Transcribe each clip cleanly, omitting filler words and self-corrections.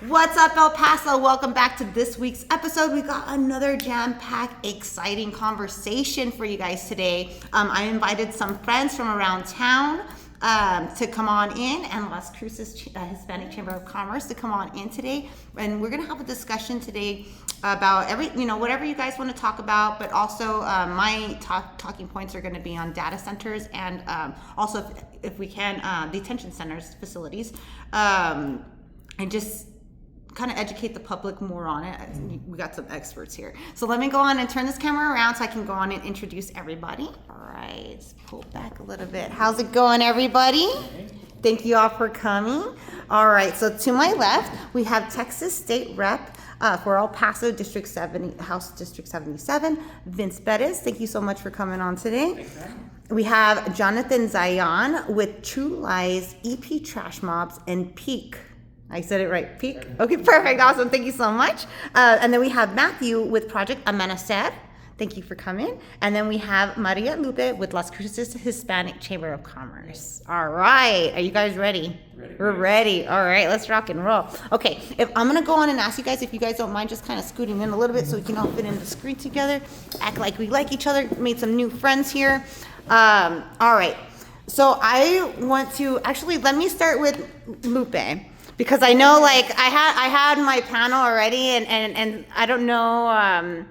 What's up, El Paso? Welcome back to this week's episode. We got another jam-packed, exciting conversation for you guys today. I invited some friends from around town to come on in, and Las Cruces Hispanic Chamber of Commerce to come on in today. And we're gonna have a discussion today about whatever you guys want to talk about, but also my talking points are going to be on data centers and also, if we can, detention centers, facilities, and just kind of educate the public more on it. We got some experts here. So let me go on and turn this camera around so I can go on and introduce everybody. All right, let's pull back a little bit. How's it going, everybody? Thank you all for coming. All right, so to my left, we have Texas State Rep for El Paso District 70, House District 77, Vince Perez. Thank you so much for coming on today. We have Jonathan Zayan with True Lies, EP Trash Mobs, and Peak. I said it right, Peak? Okay, perfect, awesome, thank you so much. And then we have Matthew with Project Amanecer. Thank you for coming. And then we have Maria Lupe with Las Cruces Hispanic Chamber of Commerce. All right, are you guys ready? We're ready. All right, let's rock and roll. Okay, I'm gonna go on and ask you guys if you guys don't mind just kind of scooting in a little bit so we can all fit in the screen together, act like we like each other, made some new friends here. All right, so I want to, actually, let me start with Lupe. Because I know, like, I had my panel already, and I don't know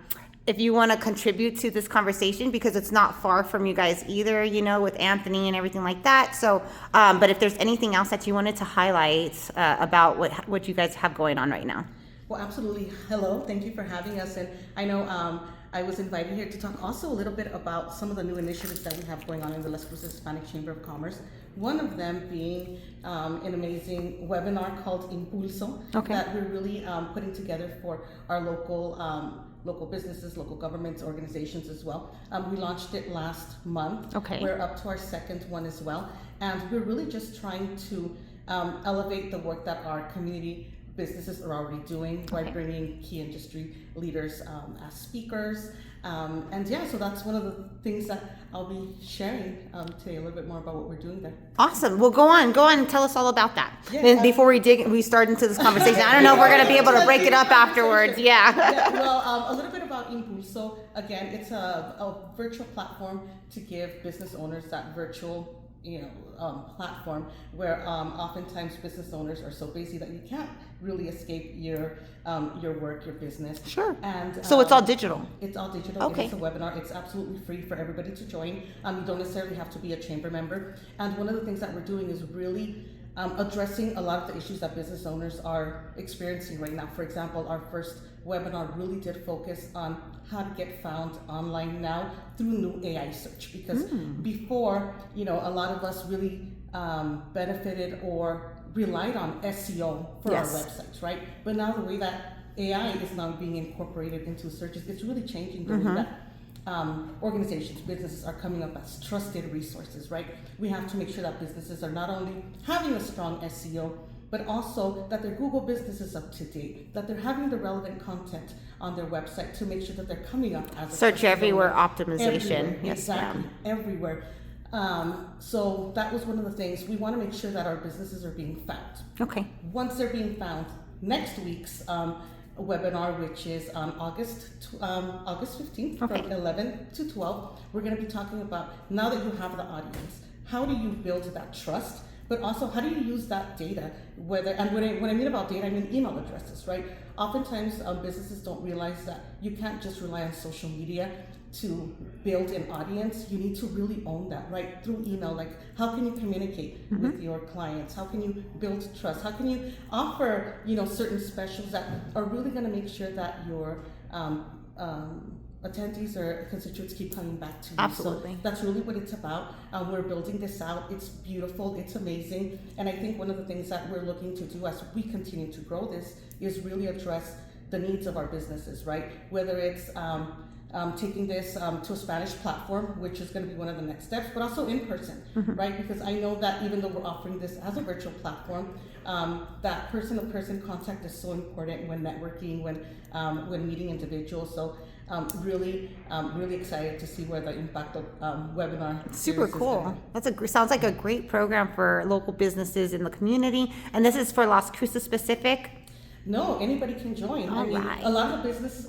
if you want to contribute to this conversation, because it's not far from you guys either, with Anthony and everything like that. So, but if there's anything else that you wanted to highlight about what you guys have going on right now. Well, absolutely. Hello, thank you for having us. And I know I was invited here to talk also a little bit about some of the new initiatives that we have going on in the Las Cruces Hispanic Chamber of Commerce. One of them being an amazing webinar called Impulso that we're really putting together for our local businesses, local governments, organizations as well. We launched it last month. We're up to our second one as well. And we're really just trying to elevate the work that our community businesses are already doing by bringing key industry leaders as speakers. And yeah, so that's one of the things that I'll be sharing today, a little bit more about what we're doing there. Awesome. Well, go on and tell us all about that. And before we start into this conversation, I don't know if we're going to be able to break it up afterwards. Well, a little bit about Impulso. Again, it's a virtual platform to give business owners that virtual platform where oftentimes business owners are so busy that you can't really escape your work, your business. Sure. And so it's all digital. It's all digital. Okay. It's a webinar. It's absolutely free for everybody to join. You don't necessarily have to be a chamber member. And one of the things that we're doing is really addressing a lot of the issues that business owners are experiencing right now. For example, our first webinar really did focus on how to get found online now through new AI search, because before, a lot of us really benefited or relied on SEO for our websites, right? But now the way that AI is now being incorporated into searches, it's really changing the way that organizations, businesses are coming up as trusted resources, right? We have to make sure that businesses are not only having a strong SEO, but also that their Google business is up to date, that they're having the relevant content on their website to make sure that they're coming up as a search everywhere optimization. Everywhere, yes, exactly, everywhere. So that was one of the things. We want to make sure that our businesses are being found. Okay. Once they're being found, next week's webinar, which is on August 15th from 11 to 12, we're going to be talking about, now that you have the audience, how do you build that trust? But also, how do you use that data? When I mean about data, I mean email addresses, right? Oftentimes, businesses don't realize that you can't just rely on social media to build an audience. You need to really own that, right? Through email, like how can you communicate with your clients? How can you build trust? How can you offer, certain specials that are really going to make sure that your attendees or constituents keep coming back to you. Absolutely. So that's really what it's about. We're building this out. It's beautiful. It's amazing. And I think one of the things that we're looking to do as we continue to grow this is really address the needs of our businesses, right? Whether it's taking this to a Spanish platform, which is going to be one of the next steps, but also in person, right? Because I know that even though we're offering this as a virtual platform, that person-to-person contact is so important when networking, when meeting individuals. So really excited to see where the impact of webinar. Super cool. Sounds like a great program for local businesses in the community. And this is for Las Cruces specific. No, anybody can join. All right. A lot of the business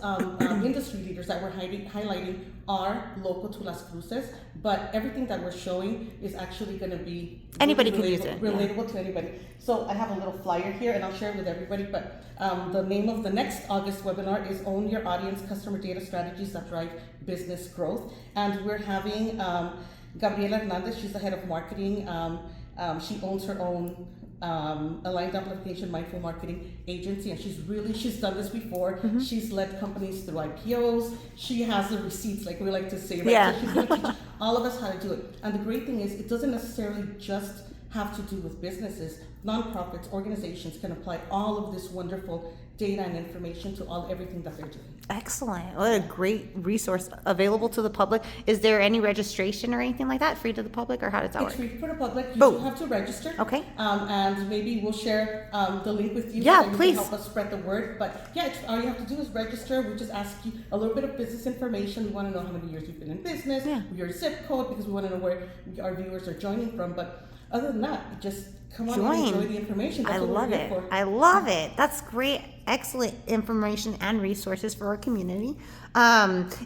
industry leaders that we're highlighting are local to Las Cruces, but everything that we're showing is actually going to be Anybody can use it. Relatable to anybody. So I have a little flyer here, and I'll share it with everybody. But the name of the next August webinar is "Own Your Audience: Customer Data Strategies That Drive Business Growth," and we're having Gabriela Hernandez. She's the head of marketing. She owns her own aligned amplification mindful marketing agency, and she's done this before. She's led companies through IPOs. She has the receipts, like we like to say, right? Yeah. So she's going to teach all of us how to do it. And the great thing is, it doesn't necessarily just have to do with businesses. Nonprofits, organizations can apply all of this wonderful data and information to everything that they're doing. Excellent. What a great resource available to the public. Is there any registration or anything like that? Free to the public, or how does that work? It's free for the public. You Boom. do have to register. Okay. And maybe we'll share the link with you. Yeah, so that please. You can help us spread the word. But yeah, all you have to do is register. We just ask you a little bit of business information. We want to know how many years you've been in business, your zip code, because we want to know where our viewers are joining from. But other than that, just come on and enjoy the information. That's I what love we're here it. for. I love it. That's great. Excellent information and resources for our community.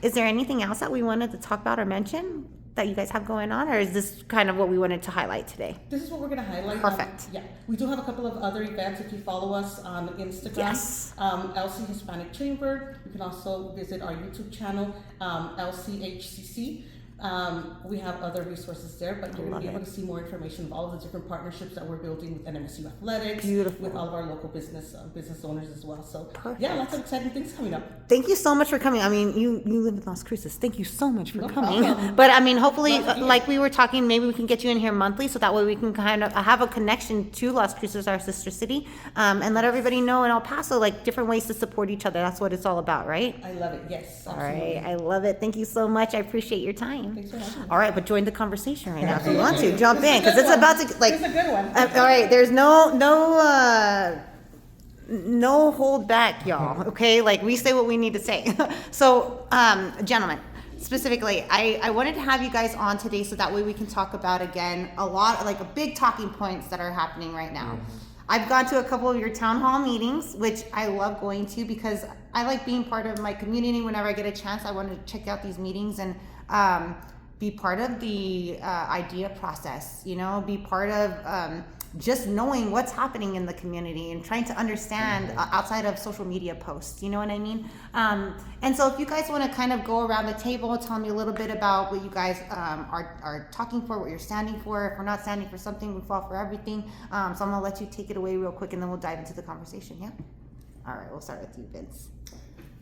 Is there anything else that we wanted to talk about or mention that you guys have going on, or is this kind of what we wanted to highlight today? This is what we're going to highlight. Perfect. Yeah, we do have a couple of other events. If you follow us on Instagram, Yes. LC Hispanic Chamber. You can also visit our YouTube channel, LCHCC. We have other resources there, but you're going to be able to see more information of all of the different partnerships that we're building with NMSU Athletics, with all of our local business owners as well. So yeah, lots of exciting things coming up. Thank you so much for coming. I mean, you live in Las Cruces. Thank you so much for coming. problem. But I mean, hopefully, like we were talking, maybe we can get you in here monthly, so that way we can kind of have a connection to Las Cruces, our sister city, and let everybody know in El Paso, like, different ways to support each other. That's what it's all about, right? I love it. Yes, All absolutely. right, I love it. Thank you so much. I appreciate your time. Thanks for having me. All right, but join the conversation right now if you want to. Jump in, because it's about to, like, It's a good one. all right, there's no hold back, y'all, okay? Like, we say what we need to say. So, gentlemen, specifically, I wanted to have you guys on today so that way we can talk about, again, a lot, like, big talking points that are happening right now. I've gone to a couple of your town hall meetings, which I love going to because I like being part of my community. Whenever I get a chance, I want to check out these meetings and be part of the idea process, you know, be part of just knowing what's happening in the community and trying to understand outside of social media posts, you know what I mean? And so if you guys want to kind of go around the table and tell me a little bit about what you guys are talking for, what you're standing for. If we're not standing for something, we fall for everything. So I'm going to let you take it away real quick, and then we'll dive into the conversation, yeah? All right, we'll start with you, Vince.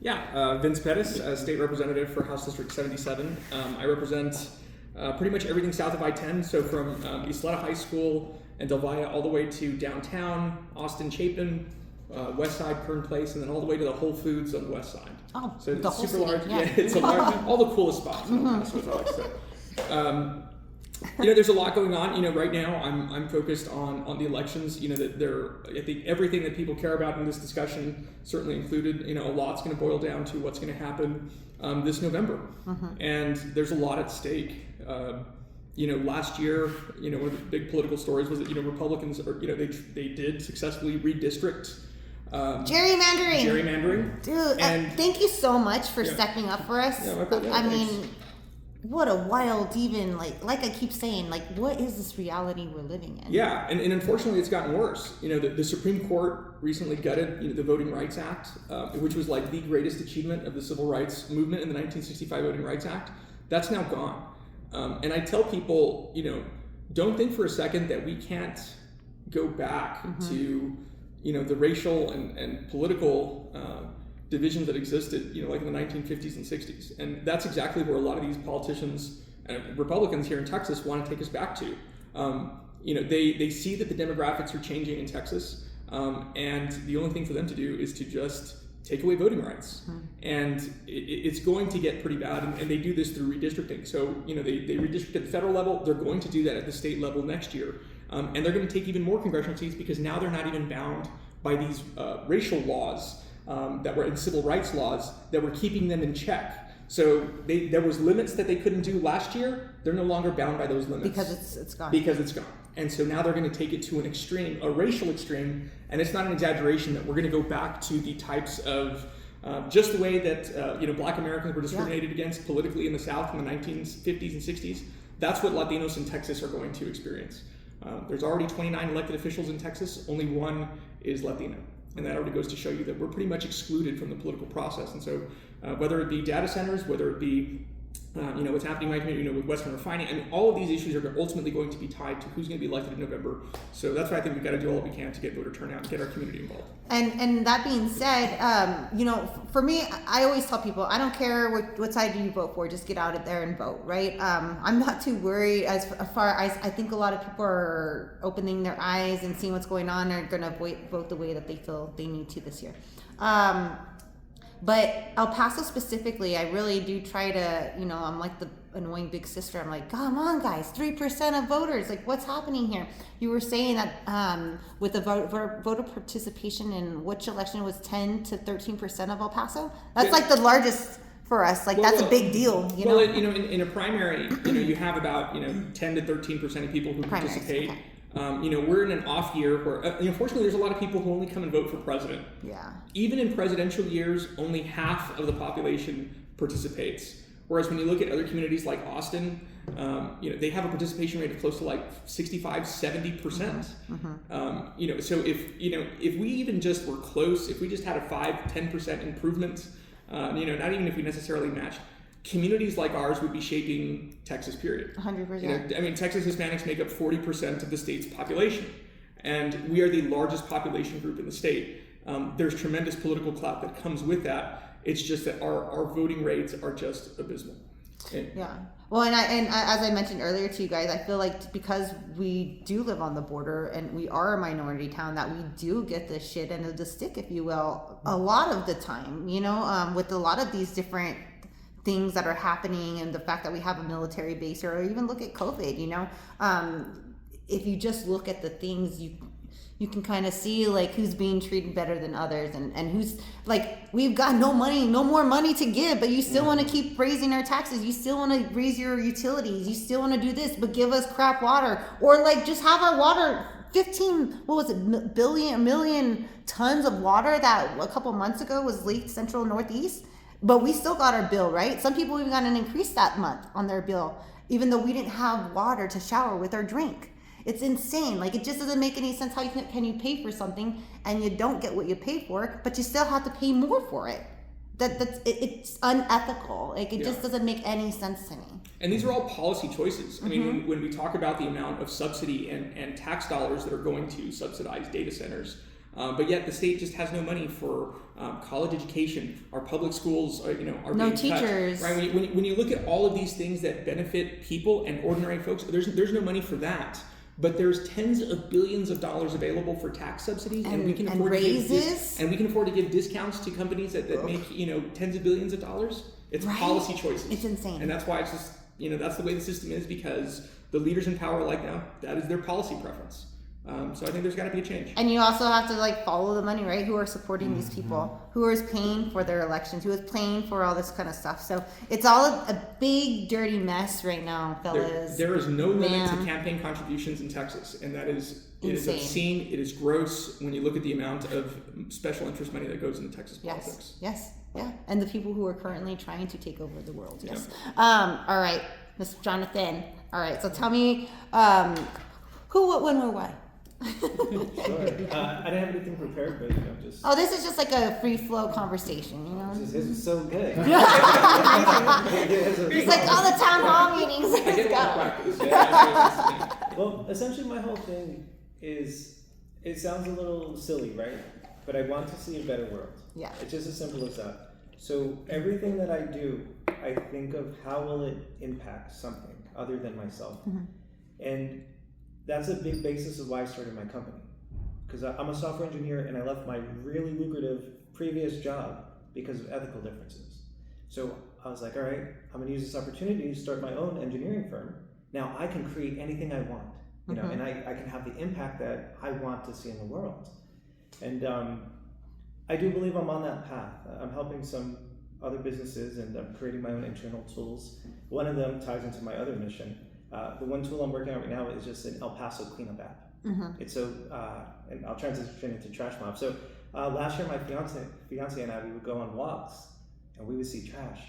Yeah, Vince Pettis, State Representative for House District 77. I represent pretty much everything south of I-10, so from Isleta High School and Del Valle all the way to downtown, Austin, Chapin, West Side, Kern Place, and then all the way to the Whole Foods on the west side. Oh, so the it's whole super large. city, Yeah, it's a large, all the coolest spots. That's what I like to say. You know, there's a lot going on. You know, right now I'm focused on the elections. You know, I think everything that people care about in this discussion, certainly included. You know, a lot's going to boil down to what's going to happen this November, and there's a lot at stake. You know, last year, you know, one of the big political stories was that, you know, Republicans, they did successfully redistrict. Gerrymandering. Dude, And thank you so much for stepping up for us. Yeah, my pleasure. I Thanks. mean, what a wild, even, like I keep saying, like, what is this reality we're living in? Yeah, and unfortunately, it's gotten worse. You know, the Supreme Court recently gutted, you know, the Voting Rights Act, which was like the greatest achievement of the civil rights movement in the 1965 Voting Rights Act. That's now gone. And I tell people, you know, don't think for a second that we can't go back to, you know, the racial and political divisions that existed, you know, like in the 1950s and 60s. And that's exactly where a lot of these politicians and Republicans here in Texas want to take us back to. You know, they see that the demographics are changing in Texas, and the only thing for them to do is to just take away voting rights. And it's going to get pretty bad, and they do this through redistricting. So, you know, they redistrict at the federal level, they're going to do that at the state level next year. And they're going to take even more congressional seats because now they're not even bound by these racial laws that were in civil rights laws that were keeping them in check. So there was limits that they couldn't do last year. They're no longer bound by those limits. Because it's gone. Because it's gone. And so now they're going to take it to an extreme, a racial extreme, and it's not an exaggeration that we're going to go back to the types of just the way that Black Americans were discriminated against politically in the South in the 1950s and 60s. That's what Latinos in Texas are going to experience. There's already 29 elected officials in Texas. Only one is Latino. And that already goes to show you that we're pretty much excluded from the political process. And so whether it be data centers, whether it be what's happening in my community, with Western refining, I mean, all of these issues are ultimately going to be tied to who's going to be elected in November. So that's why I think we've got to do all we can to get voter turnout and get our community involved. And that being said, for me, I always tell people, I don't care what side you vote for, just get out there and vote, right? I'm not too worried as far as I think a lot of people are opening their eyes and seeing what's going on. They're going to vote the way that they feel they need to this year. But El Paso specifically, I really do try to, I'm like the annoying big sister. I'm like, come on, guys, 3% of voters. Like, what's happening here? You were saying that with the voter participation in which election was 10 to 13% of El Paso? That's like the largest for us. Like, that's a big deal. Well, in a primary, you have about 10 to 13% of people who participate. Okay. We're in an off year where, unfortunately, there's a lot of people who only come and vote for president. Yeah. Even in presidential years, only half of the population participates. Whereas when you look at other communities like Austin, they have a participation rate of close to like 65, 70%. Mm-hmm. So if we even just were close, if we just had a 5-10% improvement, not even if we necessarily matched, communities like ours would be shaping Texas, period. 100%. Texas Hispanics make up 40% of the state's population, and we are the largest population group in the state. There's tremendous political clout that comes with that. It's just that our voting rates are just abysmal. Yeah. Well, and as I mentioned earlier to you guys, I feel like because we do live on the border and we are a minority town, that we do get the shit end of the stick, if you will, a lot of the time, with a lot of these different things that are happening, and the fact that we have a military base, or even look at COVID, if you just look at the things, you can kind of see like who's being treated better than others, and who's like, we've got no more money to give, but you still want to keep raising our taxes, you still want to raise your utilities, you still want to do this, but give us crap water, or like just have our water million tons of water that a couple months ago was leaked Central Northeast. But we still got our bill, right? Some people even got an increase that month on their bill, even though we didn't have water to shower with or drink. It's insane. Like, it just doesn't make any sense. How can you pay for something and you don't get what you pay for, but you still have to pay more for it? It's unethical. Like, it just doesn't make any sense to me. And these are all policy choices. I mean, when we talk about the amount of subsidy and tax dollars that are going to subsidize data centers, but yet the state just has no money for college education. Our public schools, are no being teachers. Cut, right? When you look at all of these things that benefit people and ordinary folks, there's no money for that. But there's tens of billions of dollars available for tax subsidies, and we can afford raises, and we can afford to give discounts to companies that make tens of billions of dollars. It's policy choices. It's insane, and that's why it's just that's the way the system is, because the leaders in power that is their policy preference. So I think there's got to be a change. And you also have to follow the money, right? Who are supporting these people? Who is paying for their elections? Who is paying for all this kind of stuff? So it's all a big dirty mess right now, fellas. There is no limit to campaign contributions in Texas, and it is obscene. It is gross when you look at the amount of special interest money that goes into Texas politics. Yes. Yeah. And the people who are currently trying to take over the world. Yes. Yeah. All right, Mr. Jonathan. All right. So tell me, who, what, when, or why? Sure. I didn't have anything prepared, but just. Oh, this is just like a free flow conversation, This is so good. It's like all the town hall meetings. Well, essentially, my whole thing is, it sounds a little silly, right? But I want to see a better world. Yeah. It's just as simple as that. So everything that I do, I think of how will it impact something other than myself, and that's a big basis of why I started my company. Because I'm a software engineer and I left my really lucrative previous job because of ethical differences. So I was like, all right, I'm going to use this opportunity to start my own engineering firm. Now I can create anything I want, and I can have the impact that I want to see in the world. And I do believe I'm on that path. I'm helping some other businesses, and I'm creating my own internal tools. One of them ties into my other mission. The one tool I'm working on right now is just an El Paso cleanup app. It's so, and I'll transition into Trash Mob. So last year, my fiance and I, we would go on walks, and we would see trash.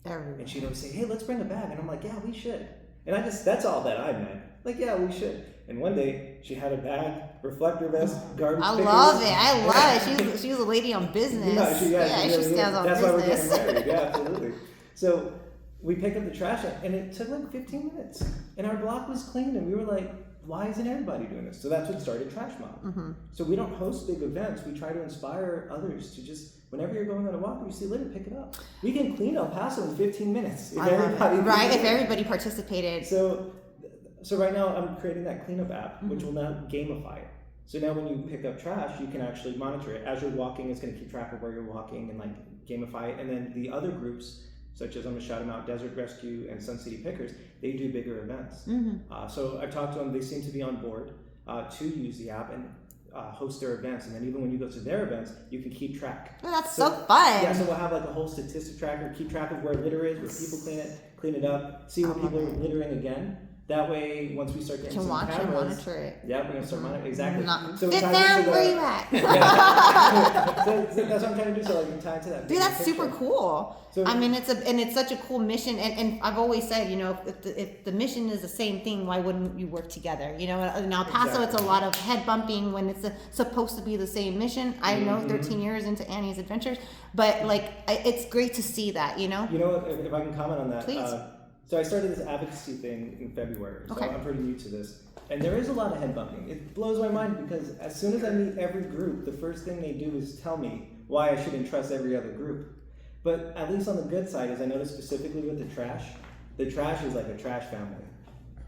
And she'd always say, "Hey, let's bring a bag." And I'm like, "Yeah, we should." And that's all that I meant. Like, yeah, we should. And one day, she had a bag, reflector vest, garbage pickers. I love it. She's a lady on business. She really stands on That's business. Why we're getting married. Yeah, absolutely. So we picked up the trash, and it took like 15 minutes. And our block was clean, and we were like, why isn't everybody doing this? So that's what started Trash Mob. So we don't host big events. We try to inspire others to just, whenever you're going on a walk and you see litter, pick it up. We can clean El Paso in 15 minutes. If everybody participated. So right now I'm creating that cleanup app, which will now gamify it. So now when you pick up trash, you can actually monitor it. As you're walking, it's going to keep track of where you're walking and like gamify it. And then the other groups, such as I'm going to shout them out, Desert Rescue and Sun City Pickers, they do bigger events. So I've talked to them, they seem to be on board to use the app and host their events. And then even when you go to their events, you can keep track. Oh, that's so fun. Yeah, so we'll have like a whole statistic tracker, keep track of where litter is, where people clean it up, see where people are littering again. That way, once we start getting some cameras, and monitor it. Yeah, we're gonna start monitoring exactly. So sit down, where you at? So that's what I'm trying to do. So I can tie to that. Dude, that's super cool. So, I mean, it's such a cool mission, and I've always said, you know, if the mission is the same thing, why wouldn't you work together? You know, in El Paso, It's a lot of head bumping when it's supposed to be the same mission. I know 13 years into Annie's adventures, but like it's great to see that. You know. You know, if I can comment on that, please. So I started this advocacy thing in February, so I'm pretty new to this. And there is a lot of head bumping. It blows my mind because as soon as I meet every group, the first thing they do is tell me why I shouldn't trust every other group. But at least on the good side, as I noticed specifically with the trash is like a trash family.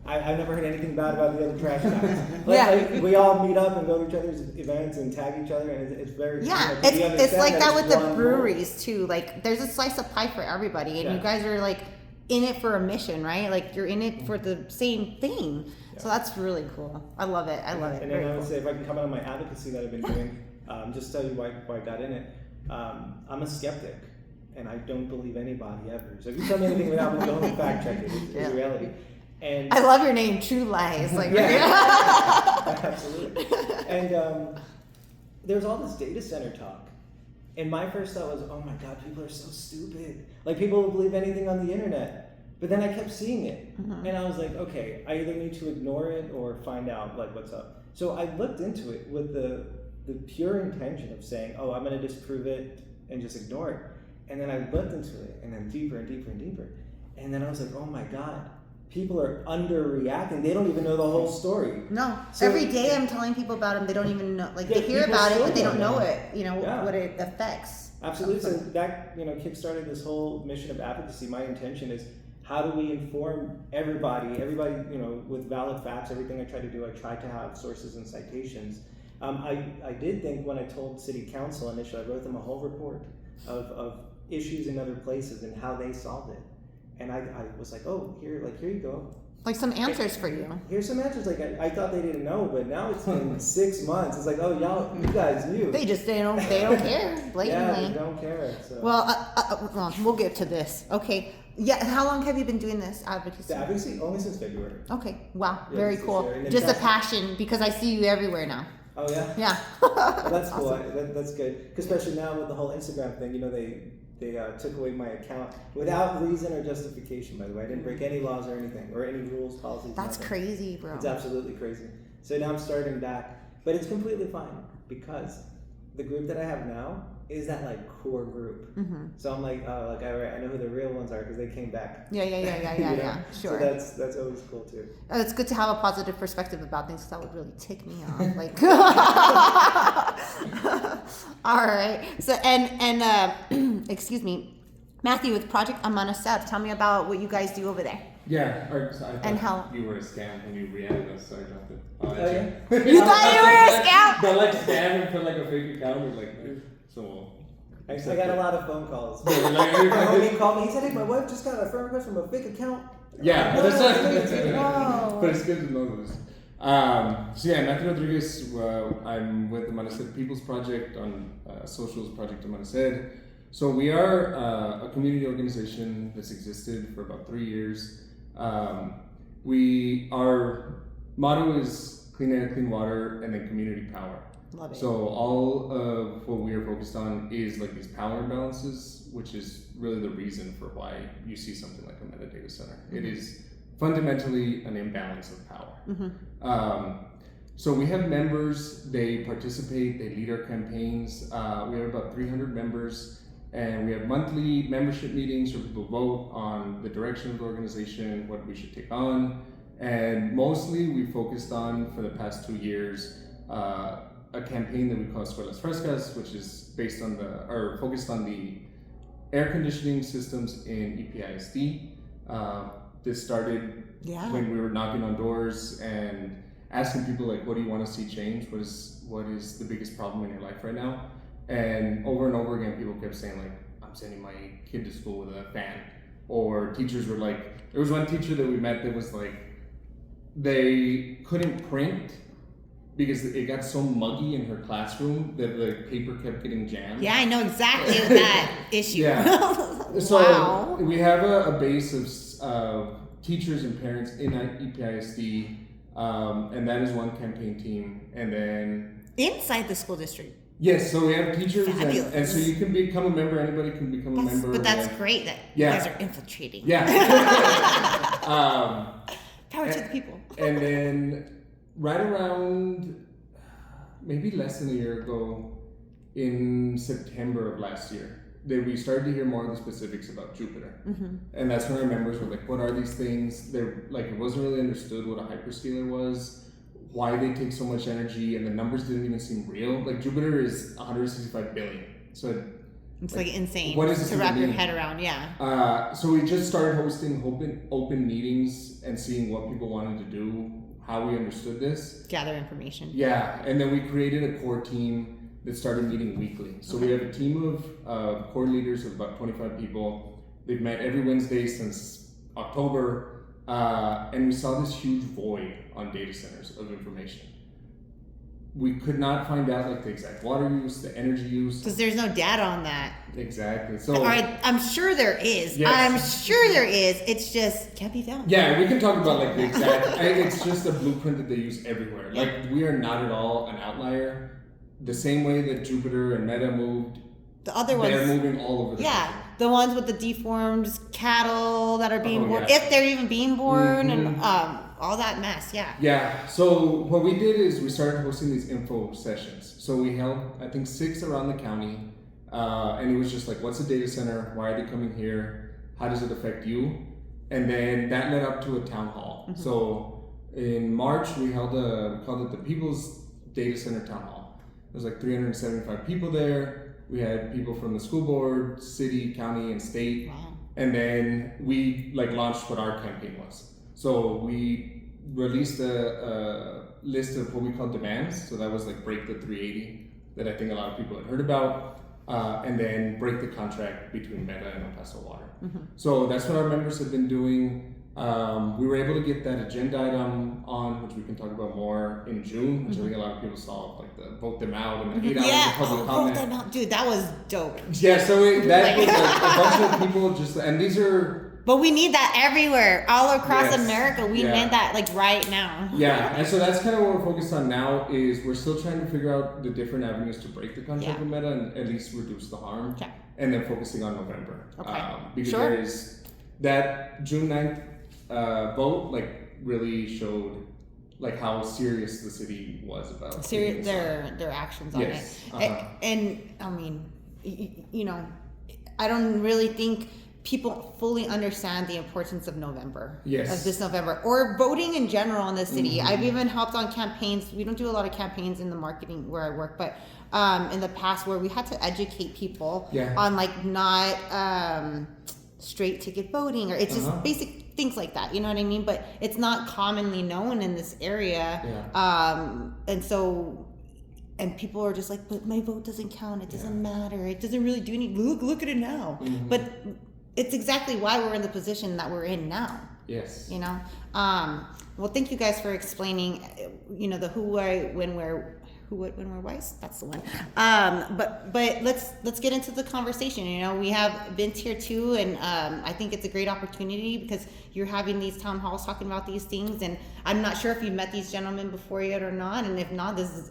I've never heard anything bad about the other trash guys. Like, we all meet up and go to each other's events and tag each other, and it's very it's like that with the breweries too. Like there's a slice of pie for everybody, and you guys are like in it for a mission, right? Like you're in it for the same thing. So that's really cool. I love it. I love it. And then I would say, if I can comment on my advocacy that I've been doing, just tell you why I got in it. I'm a skeptic, and I don't believe anybody ever. So if you tell me anything without me going to fact check it, it's reality. And I love your name, True Lies. Like absolutely. And there's all this data center talk. And my first thought was, oh my God, people are so stupid. Like, people will believe anything on the internet. But then I kept seeing it. And I was like, okay, I either need to ignore it or find out, like, what's up. So I looked into it with the pure intention of saying, oh, I'm going to disprove it and just ignore it. And then I looked into it, and then deeper and deeper and deeper. And then I was like, oh my God. People are underreacting. They don't even know the whole story. No. So every day I'm telling people about them. They don't even know. Like, they hear about it, but they don't know it. You know, what it affects. Absolutely. So that, kickstarted this whole mission of advocacy. My intention is, how do we inform everybody, with valid facts? Everything I try to do, I try to have sources and citations. I did think when I told City Council initially, I wrote them a whole report of issues in other places and how they solved it. And I was like, oh, here you go. Like some answers for you. Here's some answers. Like I thought they didn't know, but now it's been 6 months. It's like, oh, you guys knew. They don't care blatantly. Yeah, they don't care. So. Well, we'll get to this. Okay. Yeah. How long have you been doing this advocacy? The advocacy only since February. Okay. Wow. Yeah, very cool. Just a passion, because I see you everywhere now. Oh yeah. Yeah. Well, that's awesome. Cool. That's good. Especially now with the whole Instagram thing. They took away my account without reason or justification, by the way. I didn't break any laws or anything, or any rules, policies. That's nothing. Crazy, bro. It's absolutely crazy. So now I'm starting back. But it's completely fine, because the group that I have now is that like core group. So I'm like, all right, I know who the real ones are because they came back. Yeah. Sure. So that's always cool too. It's good to have a positive perspective about things, because that would really tick me off. Like, all right. So and excuse me, Matthew with Project Amanecer. Tell me about what you guys do over there. Yeah, so I and thought how you were a scam when you re-added us, so I dropped it. Oh yeah. You thought you were a scam? But like scam and put like a fake account with like so. I got a lot of phone calls. Like, my homie called me. He said, "Hey, my wife just got a friend request from a fake account." Yeah, that's Oh. but it's good to know those. So yeah, Matthew Rodriguez. I'm with the Amanecer People's Project on socials, Project Amanecer. So we are a community organization that's existed for about 3 years. our motto is clean air, clean water, and then community power. Love it. So all of what we are focused on is like these power imbalances, which is really the reason for why you see something like a meta data center. It is fundamentally an imbalance of power. So we have members, they participate, they lead our campaigns. We have about 300 members, and we have monthly membership meetings where people vote on the direction of the organization, what we should take on. And mostly we focused on, for the past 2 years, a campaign that we call Escuelas Frescas, which is based on focused on the air conditioning systems in EPISD. This started when we were knocking on doors and asking people like, what do you want to see change? What is the biggest problem in your life right now? And over again, people kept saying like, I'm sending my kid to school with a fan. Or teachers were like, there was one teacher that we met that was like, they couldn't print because it got so muggy in her classroom that the paper kept getting jammed. Yeah, I know exactly that issue. Yeah. So we have a base of teachers and parents in EPISD, and that is one campaign team. And then inside the school district. Yes, so we have teachers, and so you can become a member. Anybody can become a member. But that's great that you guys are infiltrating. Yeah. Power to the people. And then right around maybe less than a year ago, in September of last year, that we started to hear more of the specifics about Jupiter. And that's when our members were like, what are these things? They're like, it wasn't really understood what a hyperscaler was, why they take so much energy, and the numbers didn't even seem real. Like Jupiter is 165 billion. So it's like insane what is to wrap your head around, So we just started hosting open meetings and seeing what people wanted to do, how we understood this. Gather information. Yeah, and then we created a core team that started meeting weekly. So we have a team of core leaders of about 25 people. They've met every Wednesday since October, and we saw this huge void on data centers of information. We could not find out like the exact water use, the energy use. Because there's no data on that. Exactly. So I'm sure there is. Yes. I'm sure there is. It's just can't be found. Yeah, we can talk about like the exact. It's just a blueprint that they use everywhere. Yeah. Like we are not at all an outlier. The same way that Jupiter and Meta moved, the other ones, they're moving all over the country. The ones with the deformed cattle that are being born, yeah. if they're even being born, and all that mess. Yeah. So what we did is we started hosting these info sessions. So we held, I think, 6 around the county, and it was just like, what's a data center? Why are they coming here? How does it affect you? And then that led up to a town hall. So in March we called it the People's Data Center Town Hall. There's like 375 people there. We had people from the school board, city, county, and state. Wow. And then we like launched what our campaign was. So we released a list of what we call demands. So that was like break the 380 that I think a lot of people had heard about. And then break the contract between Meta and El Paso Water. So that's what our members have been doing. We were able to get that agenda item on, which we can talk about more in June, which I think a lot of people saw, like the vote them out and the 8 hours of public comment. Vote them out. Dude, that was dope. Yeah, so that was like a bunch of people just, and these are... But we need that everywhere, all across America. We Yeah. need that like right now. Yeah, and so that's kind of what we're focused on now is we're still trying to figure out the different avenues to break the contract with Meta and at least reduce the harm. Okay. And then focusing on November. Okay. Because Sure. there is that June 9th vote like really showed like how serious the city was about Their actions on Yes. it. And I mean, you know, I don't really think people fully understand the importance of November. Yes. Of this November. Or voting in general in the city. I've even helped on campaigns. We don't do a lot of campaigns in the marketing where I work, but in the past where we had to educate people on like not straight ticket voting, or it's just basic things like that, you know what I mean? But it's not commonly known in this area. And so, and people are just like, but my vote doesn't count, it doesn't matter, it doesn't really do anything, look at it now. But it's exactly why we're in the position that we're in now. Yes. You know? Well, thank you guys for explaining, you know, the who, why, when, where, Who, What, When, Where, Wise. That's the one. But let's get into the conversation. You know, we have Vince here too, and I think it's a great opportunity because you're having these town halls talking about these things, and I'm not sure if you've met these gentlemen before yet or not, and if not, this is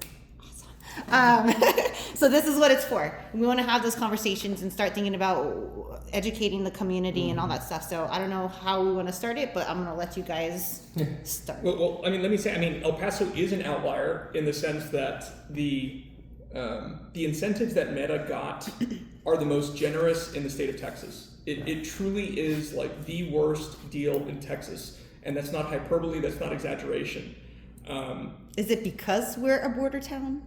awesome. So this is what it's for. We want to have those conversations and start thinking about educating the community and all that stuff. So I don't know how we want to start it, but I'm going to let you guys start. Well, I mean, let me say, I mean, El Paso is an outlier in the sense that the incentives that Meta got are the most generous in the state of Texas. It truly is like the worst deal in Texas, and that's not hyperbole. That's not exaggeration. Is it because we're a border town?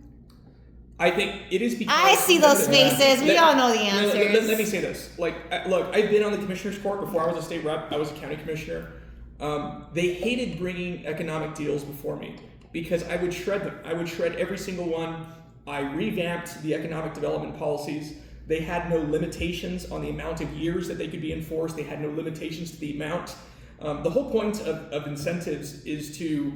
I think it is because I see those faces. We all know the answers. Let me say this. Like, look, I've been on the commissioner's court before I was a state rep. I was a county commissioner. They hated bringing economic deals before me because I would shred them. I would shred every single one. I revamped the economic development policies. They had no limitations on the amount of years that they could be enforced. They had no limitations to the amount. The whole point of incentives is to,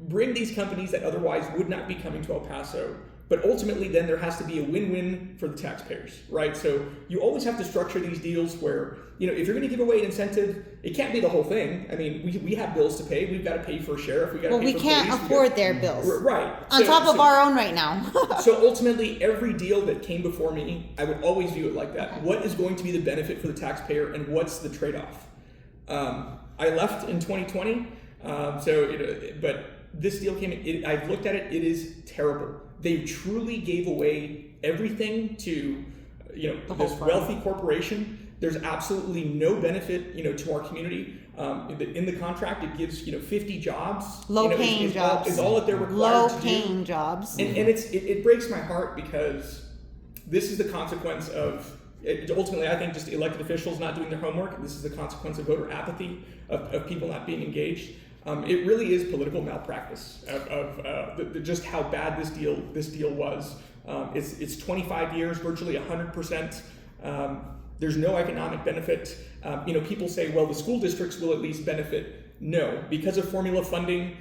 bring these companies that otherwise would not be coming to El Paso. But ultimately, then there has to be a win-win for the taxpayers, right? So you always have to structure these deals where, if you're going to give away an incentive, it can't be the whole thing. I mean, we have bills to pay. We've got to pay for a sheriff. We can't afford their bills. Right. On top of our own right now. So ultimately, every deal that came before me, I would always view it like that. What is going to be the benefit for the taxpayer, and what's the trade-off? I left in 2020, but this deal came in. I've looked at it. It is terrible. They truly gave away everything to, this wealthy corporation. There's absolutely no benefit, to our community. In the contract, it gives, 50 jobs. Low-paying jobs. Is all that they're required to do. Low-paying jobs. And it breaks my heart because this is the consequence of, ultimately, I think just elected officials not doing their homework. This is the consequence of voter apathy, of people not being engaged. It really is political malpractice of just how bad this deal was. It's 25 years, virtually 100%. There's no economic benefit. People say, well, the school districts will at least benefit. No, because of formula funding,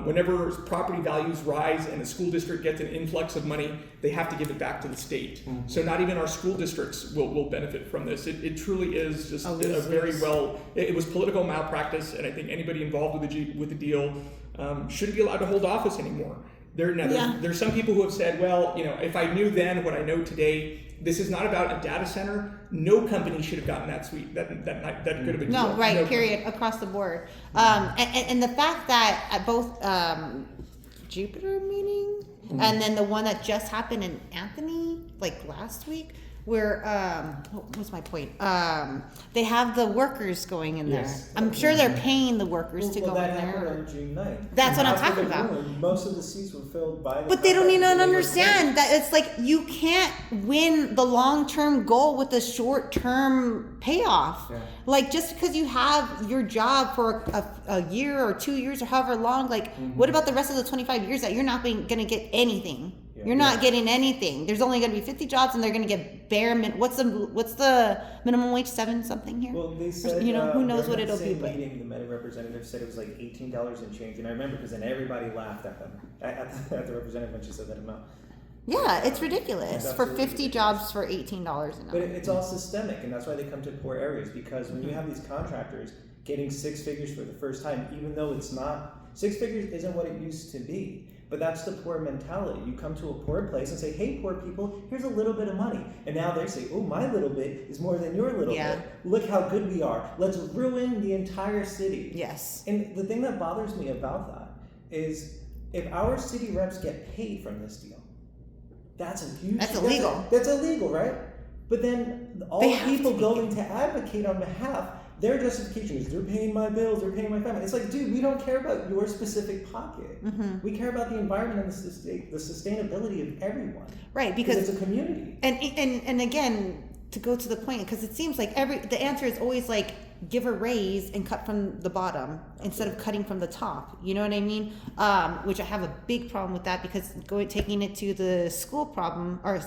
whenever property values rise and a school district gets an influx of money, they have to give it back to the state. Mm-hmm. So not even our school districts will benefit from this. It truly is just it was political malpractice, and I think anybody involved with the deal shouldn't be allowed to hold office anymore. There's some people who have said, well, if I knew then what I know today, this is not about a data center. No company should have gotten that good of a deal. No, right, no period, across the board. And the fact that at both Jupiter meeting and then the one that just happened in Anthony, like last week, where, what was my point? They have the workers going in there. I'm sure they're paying the workers to go in there. That happened on June 9th. That's what I'm talking about. Most of the seats were filled by But they don't even understand that it's like you can't win the long-term goal with a short-term payoff. Yeah. Like just because you have your job for a year or 2 years or however long, like what about the rest of the 25 years that you're not going to get anything? Yeah. You're not getting anything. There's only going to be 50 jobs, and they're going to get bare what's the minimum wage? 7 something here. Well, they said who knows what it'll be. But the Meta representative said it was like $18 and change, and I remember because then everybody laughed at them at the representative when she said that amount. Yeah, it's ridiculous for 50 ridiculous. Jobs for $18 an hour. But it's all systemic, and that's why they come to poor areas, because when you have these contractors getting 6 figures for the first time, even though it's not 6 figures isn't what it used to be. But that's the poor mentality. You come to a poor place and say, hey, poor people, here's a little bit of money. And now they say, oh, my little bit is more than your little bit. Look how good we are. Let's ruin the entire city. Yes. And the thing that bothers me about that is if our city reps get paid from this deal, that's a huge... That's illegal. That's illegal, right? But then all the people going to advocate on behalf, their justification is they're paying my bills, they're paying my family. It's like, dude, we don't care about your specific pocket. Mm-hmm. We care about the environment and the sustainability of everyone. Right, because it's a community. And again, to go to the point, because it seems like the answer is always like give a raise and cut from the bottom instead of cutting from the top. You know what I mean? Which I have a big problem with that, because taking it to the school problem, or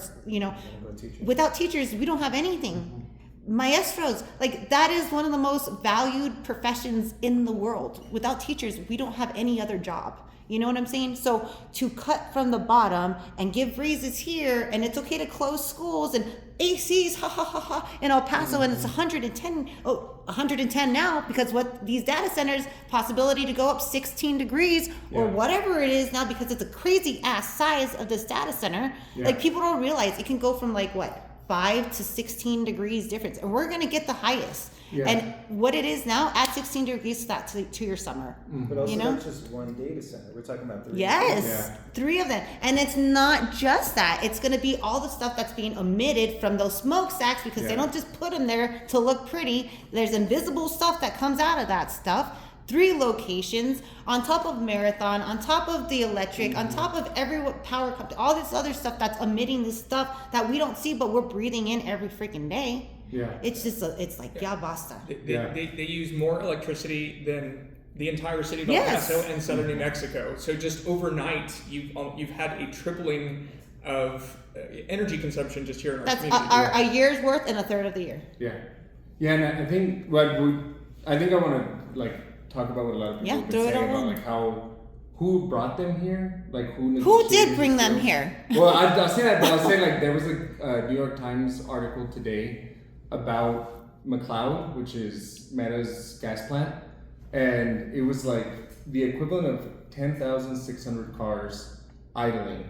without teachers, we don't have anything. Mm-hmm. Maestros, like that is one of the most valued professions in the world. Without teachers, we don't have any other job. You know what I'm saying? So to cut from the bottom and give raises here, and it's okay to close schools and ACs, ha ha ha ha, in El Paso, and it's 110 now, because what these data centers, possibility to go up 16 degrees or whatever it is now, because it's a crazy ass size of this data center. Like, people don't realize it can go from like what, 5 to 16 degrees difference, and we're gonna get the highest. And what it is now, add 16 degrees to your summer. But also, you know, that's just one data center. We're talking about 3. Yes, 3 of them. And it's not just that. It's going to be all the stuff that's being emitted from those smokestacks, because they don't just put them there to look pretty. There's invisible stuff that comes out of that stuff. 3 locations, on top of Marathon, on top of the electric, on top of every power company, all this other stuff that's emitting this stuff that we don't see, but we're breathing in every freaking day. It's just, it's like, basta. They use more electricity than the entire city of El Paso and southern New Mexico. So just overnight, you've had a tripling of energy consumption just here in our That's community. a year's worth and a third of the year. And I think I want to like talk about what a lot of people have been saying about like who brought them here, like who did bring them here. Well, I'll say that, but I'll say like there was a New York Times article today about McLeod, which is Meta's gas plant, and it was like the equivalent of 10,600 cars idling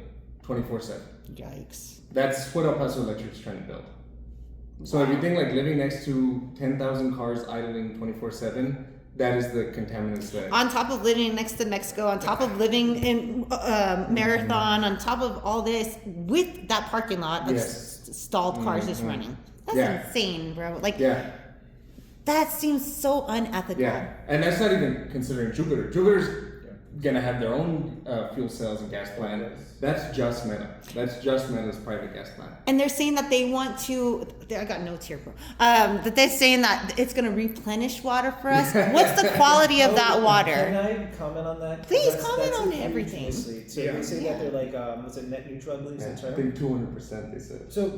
24/7. Yikes. That's what El Paso Electric is trying to build. So if you think like living next to 10,000 cars idling 24/7, that is the contaminants that. On top of living next to Mexico, on top of living in Marathon, on top of all this, with that parking lot of stalled cars just running. That's insane, bro. Like, that seems so unethical. And that's not even considering Jupiter. Jupiter's gonna have their own fuel cells and gas plant. That's just Meta. That's just Meta's private gas plant. And they're saying that they want to. I got notes here, bro. That they're saying that it's gonna replenish water for us. What's the quality of that water? Can I comment on that? Please comment on everything. So they say that they're like, was it net neutral? I believe is the term. I think 200% they said. So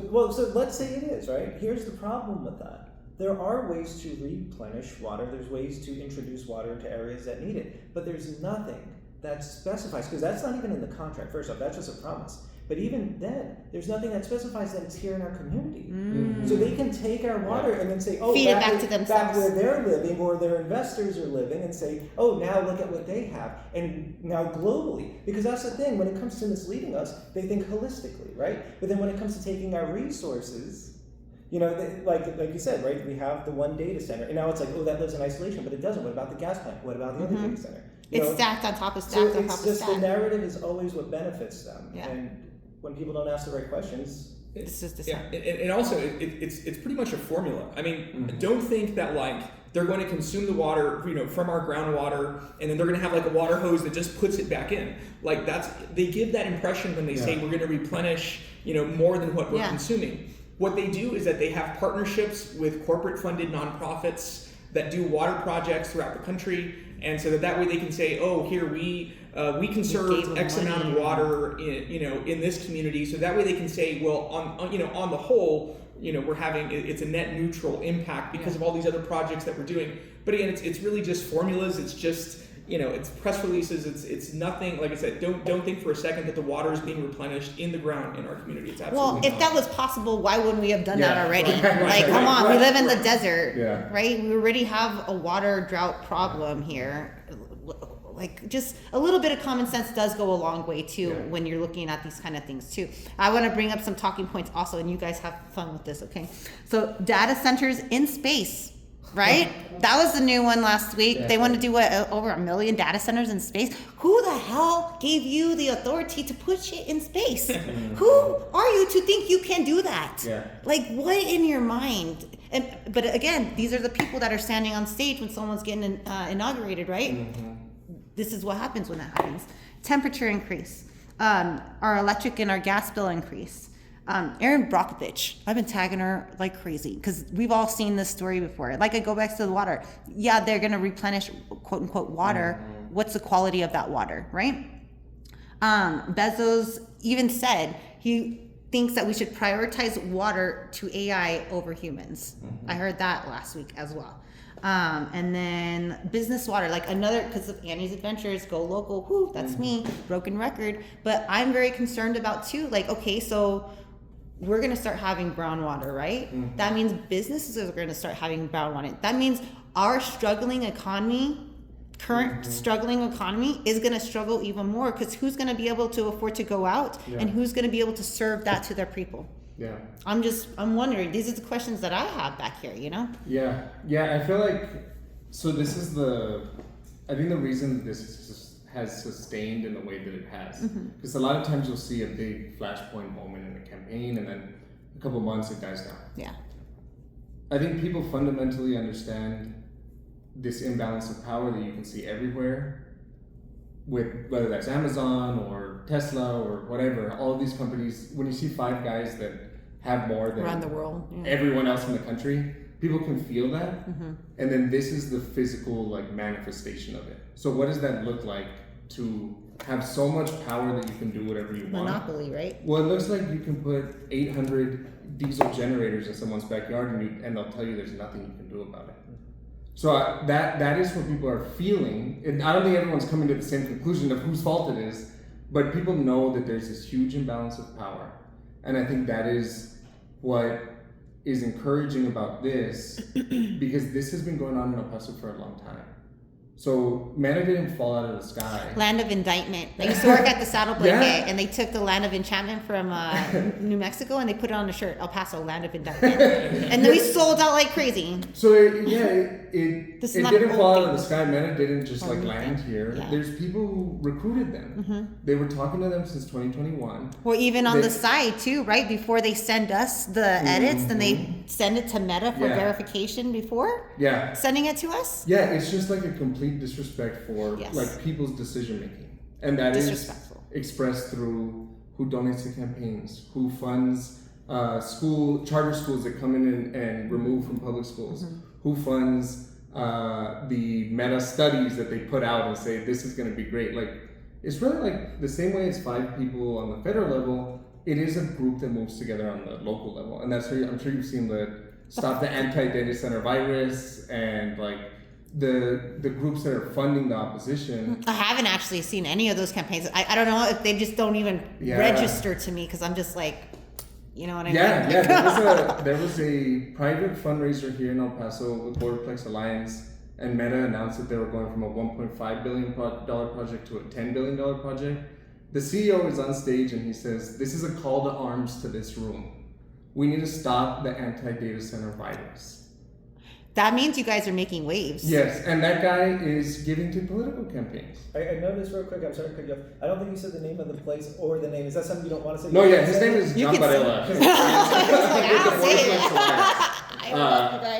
let's say it is, right? Here's the problem with that. There are ways to replenish water. There's ways to introduce water into areas that need it. But there's nothing that specifies, because that's not even in the contract. First off, that's just a promise. But even then, there's nothing that specifies that it's here in our community. So they can take our water and then say, oh, feed it back to themselves. Back where they're living or their investors are living, and say, oh, now look at what they have. And now globally, because that's the thing, when it comes to misleading us, they think holistically, right? But then when it comes to taking our resources, you know, like you said, right? We have the one data center, and now it's like, oh, that lives in isolation, but it doesn't. What about the gas plant? What about the other data center? It's stacked on top of stacked on top of stacked. The narrative is always what benefits them, and when people don't ask the right questions, it's just and also it's pretty much a formula. I mean, don't think that like they're going to consume the water, you know, from our groundwater, and then they're going to have like a water hose that just puts it back in. Like they give that impression when they say we're going to replenish, you know, more than what we're consuming. What they do is that they have partnerships with corporate-funded nonprofits that do water projects throughout the country, and so that way they can say, "Oh, here we conserved X amount of water in this community." So that way they can say, "Well, on the whole, you know, we're having it's a net neutral impact because of all these other projects that we're doing." But again, it's really just formulas. It's just, you know, it's press releases. It's nothing. Like I said, don't think for a second that the water is being replenished in the ground in our community. It's absolutely if that was possible, why wouldn't we have done that already? Come on, we live in the desert, right? We already have a water drought problem here. Like, just a little bit of common sense does go a long way too when you're looking at these kind of things too. I want to bring up some talking points also, and you guys have fun with this, okay? So data centers in space. Right? That was the new one last week. They want to do over 1 million data centers in space. Who the hell gave you the authority to put shit in space? Who are you to think you can do that? Like, what in your mind? But again, these are the people that are standing on stage when someone's getting inaugurated, right? This is what happens when that happens. Temperature increase. Our electric and our gas bill increase. Erin Brockovich, I've been tagging her like crazy because we've all seen this story before. Like, I go back to the water. Yeah, they're going to replenish, quote unquote, water. What's the quality of that water, right? Bezos even said he thinks that we should prioritize water to AI over humans. I heard that last week as well. And then business water, like another, because of Annie's Adventures, go local, whoo, that's me, broken record. But I'm very concerned about too, like, okay, so we're going to start having brown water, right? That means businesses are going to start having brown water. That means our struggling economy, current struggling economy, is going to struggle even more, because who's going to be able to afford to go out, and who's going to be able to serve that to their people? Yeah. I'm wondering, these are the questions that I have back here, you know? Yeah. I feel like, so this is I think the reason this has sustained in the way that it has, because a lot of times you'll see a big flashpoint moment in a campaign, and then a couple months it dies down. Yeah. I think people fundamentally understand this imbalance of power that you can see everywhere, with whether that's Amazon or Tesla or whatever, all of these companies. When you see five guys that have more than Around the world, everyone else in the country, people can feel that, and then this is the physical like manifestation of it. So what does that look like to have so much power that you can do whatever you want? Monopoly, right? Well, it looks like you can put 800 diesel generators in someone's backyard, and they'll tell you there's nothing you can do about it. So that is what people are feeling. And I don't think everyone's coming to the same conclusion of whose fault it is, but people know that there's this huge imbalance of power. And I think that is what is encouraging about this, because this has been going on in El Paso for a long time. So Meta didn't fall out of the sky. Land of indictment. I used to work at the Saddle Blanket, and they took the Land of Enchantment from New Mexico, and they put it on a shirt, El Paso, Land of Indictment. And then we sold out like crazy. So it didn't fall out of the sky. Meta didn't just land here. Yeah. There's people who recruited them. They were talking to them since 2021. Or even on the side too, right? Before they send us the edits, then they send it to Meta for verification before sending it to us. Yeah, it's just like a complete disrespect for like people's decision making, and that is expressed through who donates to campaigns, who funds charter schools that come in and remove from public schools, who funds the meta studies that they put out and say this is going to be great. Like, it's really like the same way as five people on the federal level, it is a group that moves together on the local level, and that's where I'm sure you've seen the Stop the Anti-Data Center Virus and like the groups that are funding the opposition. I haven't actually seen any of those campaigns. I don't know if they just don't even register to me, because I'm just like, you know what I mean? Yeah. There was a private fundraiser here in El Paso with Borderplex Alliance, and Meta announced that they were going from a $1.5 billion project to a $10 billion project. The CEO is on stage and he says, "This is a call to arms to this room. We need to stop the anti-data center virus." That means you guys are making waves. Yes, and that guy is giving to political campaigns. I noticed real quick, I'm sorry to cut you off. I don't think you said the name of the place or the name. Is that something you don't want to say? No, his name is John Varela.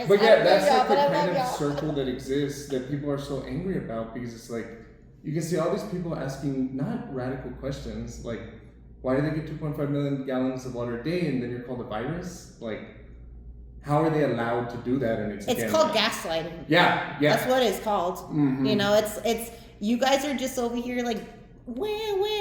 But that's like the kind of circle that exists that people are so angry about, because it's like, you can see all these people asking not radical questions, like, why do they get 2.5 million gallons of water a day and then you're called a virus? Like, how are they allowed to do that? And it's called gaslighting. Yeah. That's what it's called. You know, it's you guys are just over here like, wah.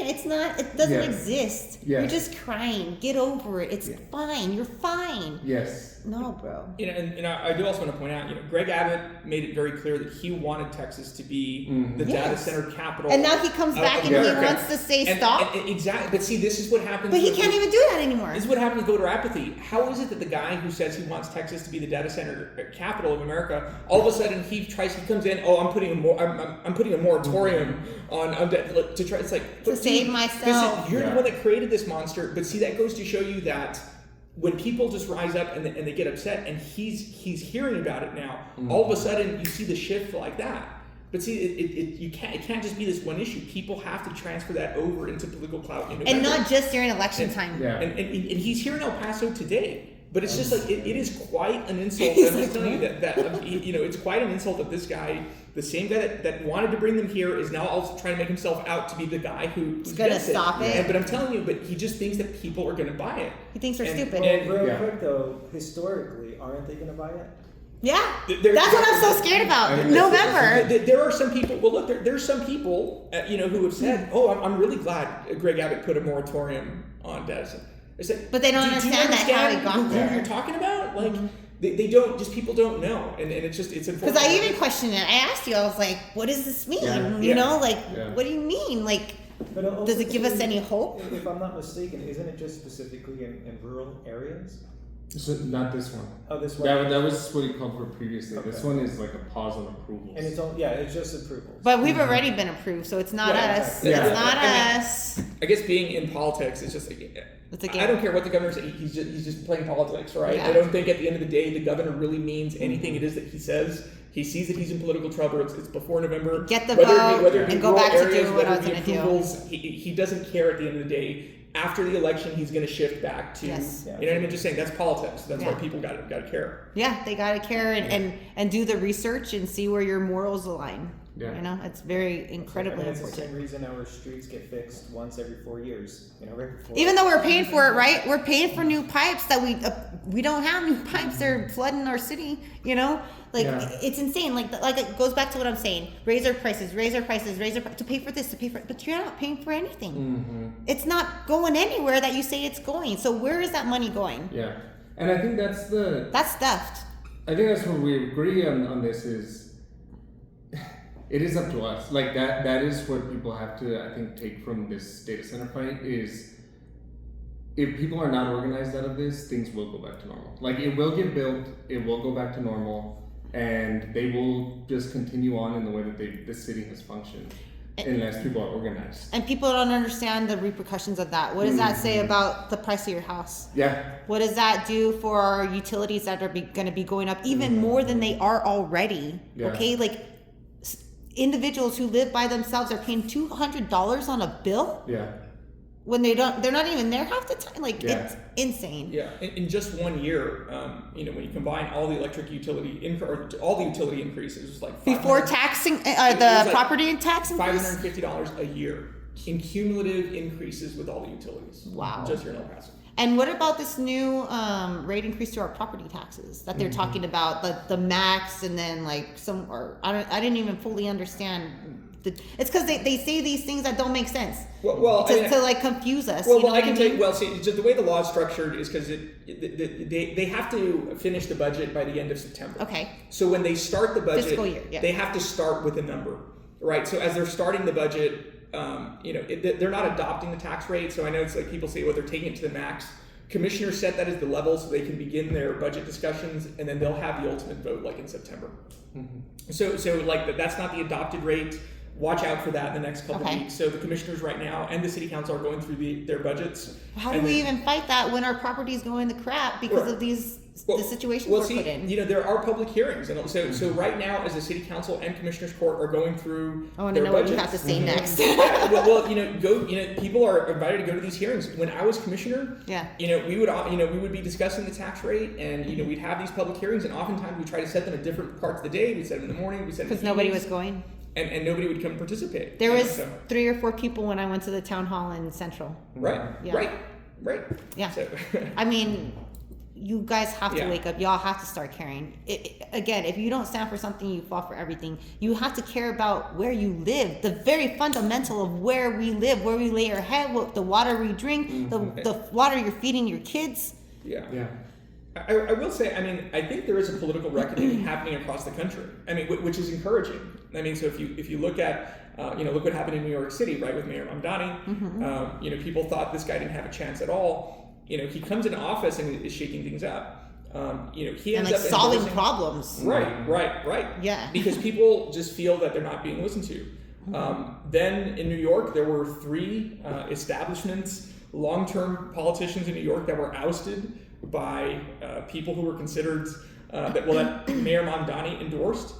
It's not. It doesn't exist. You're just crying. Get over it. It's fine. You're fine. Yes. No, bro. You know, and I do also want to point out, Greg Abbott made it very clear that he wanted Texas to be the data center capital. And now he comes back and he wants to say stop. Exactly. But see, this is what happens. But he can't even do that anymore. This is what happens with voter apathy. How is it that the guy who says he wants Texas to be the data center capital of America, all of a sudden he comes in, I'm putting a moratorium on to try. It's like to save myself. You're the one that created this monster. But see, that goes to show you that when people just rise up and they get upset, and he's hearing about it now, all of a sudden you see the shift like that. But see, it can't just be this one issue. People have to transfer that over into political clout. And not just during election time. Yeah. And he's here in El Paso today. But it's just like, it is quite an insult. I'm just telling you that it's quite an insult that this guy, the same guy that wanted to bring them here, is now also trying to make himself out to be the guy who's going to stop it. But I'm telling you, but he just thinks that people are going to buy it. He thinks we're stupid. Well, real quick though, historically, aren't they going to buy it? Yeah, that's what I'm so scared about. November. There are some people. Well, look, there's some people, who have said, "Oh, I'm really glad Greg Abbott put a moratorium on data center." It's like, But they don't do you understand that how it understand got who there. you're talking about? Like, they don't, just people don't know. And it's unfortunate. Because I even questioned it. I asked you, I was like, what does this mean? Yeah. You know, like, Yeah. what do you mean? Like, But also does it give us too, any hope? If I'm not mistaken, isn't it just specifically in rural areas? So not this one. Oh, this one. That was what he called for previously. This Okay. one is like a pause on approvals. And it's all, yeah, it's just approvals. But we've already been approved, so it's not Yeah, us. exactly. It's Yeah. not I mean, us. I guess being in politics is just like, It's a I game. don't care what the governor's, he's just playing politics, right? Yeah. I don't think at the end of the day the governor really means anything it is that he says. He sees that he's in political trouble. It's before November. Get the Whether vote it be and go rural back to areas, doing what I whether was it be gonna do. approvals, he doesn't care at the end of the day. After the election, he's going to shift back to, Yes. you know what I mean? Just saying that's politics. That's why Yeah. people got to care. Yeah, they gotta care and do the research and see where your morals align. Yeah. You know, it's very incredibly it's the important. same reason our streets get fixed once every 4 years. You know, right before. Even though we're paying for it, right? We're paying for new pipes that we don't have new pipes. They're flooding our city. You know, like Yeah. it's insane. Like it goes back to what I'm saying: raise our prices, to pay for this, to pay for. But you're not paying for anything. Mm-hmm. It's not going anywhere that you say it's going. So where is that money going? Yeah, and I think that's Theft. I think that's where we agree on this is. It is up to us. Like that is what people have to, I think, take from this data center fight is if people are not organized out of this, things will go back to normal. Like it will get built, it will go back to normal, and they will just continue on in the way that the city has functioned unless people are organized. And people don't understand the repercussions of that. What does that say about the price of your house? Yeah. What does that do for our utilities that are going to be going up even more than they are already? Yeah. Okay, like individuals who live by themselves are paying $200 on a bill Yeah. when they're not even there half the time. Like Yeah. it's insane. Yeah, in just 1 year, when you combine all the electric utility all the utility increases, it was like Before 500 taxing It was the like property tax increase. $550 a year in cumulative increases with all the utilities. Wow. Just here in El Paso. And what about this new rate increase to our property taxes that they're talking about, the max, and then like I didn't even fully understand. It's because they say these things that don't make sense. Well, to like confuse us. Well, you know I what can mean? tell you. Well, see, just the way the law is structured is because they have to finish the budget by the end of September. Okay. So when they start the budget, Fiscal year, yeah. they have to start with a number, right? So as they're starting the budget, they're not adopting the tax rate. So I know it's like people say, well, they're taking it to the max. Commissioners set that as the level so they can begin their budget discussions, and then they'll have the ultimate vote like in September. Mm-hmm. So like that's not the adopted rate. Watch out for that in the next couple Okay. weeks. So the commissioners right now and the city council are going through their budgets. How do And we then- even fight that when our properties go in the crap because Right. of the situations we're put in? There are public hearings, and so right now, as the city council and commissioners court are going through I want to their know what you budgets. have to say next. Yeah, people are invited to go to these hearings. When I was commissioner, Yeah. we would be discussing the tax rate, and we'd have these public hearings, and oftentimes we try to set them at different parts of the day. We'd set them in the morning, we set them Because in the nobody evenings, was going. and nobody would come participate. There was so- 3 or 4 people when I went to the town hall in Central. right, Yeah. right. Yeah. So, I mean, you guys have to Yeah. wake up. Y'all have to start caring. Again, if you don't stand for something, you fall for everything. You have to care about where you live, the very fundamental of where we live, where we lay our head, what the water we drink, the water you're feeding your kids. yeah. Yeah. I will say, I think there is a political reckoning happening across the country. Which is encouraging. So if you look at, look what happened in New York City, right, with Mayor Mamdani. People thought this guy didn't have a chance at all. He comes into office and is shaking things up. He And ends like up solving endorsing- problems. Right. Yeah. Because people just feel that they're not being listened to. Then in New York, there were 3 establishments, long-term politicians in New York that were ousted by people who were considered that Mayor Mamdani endorsed.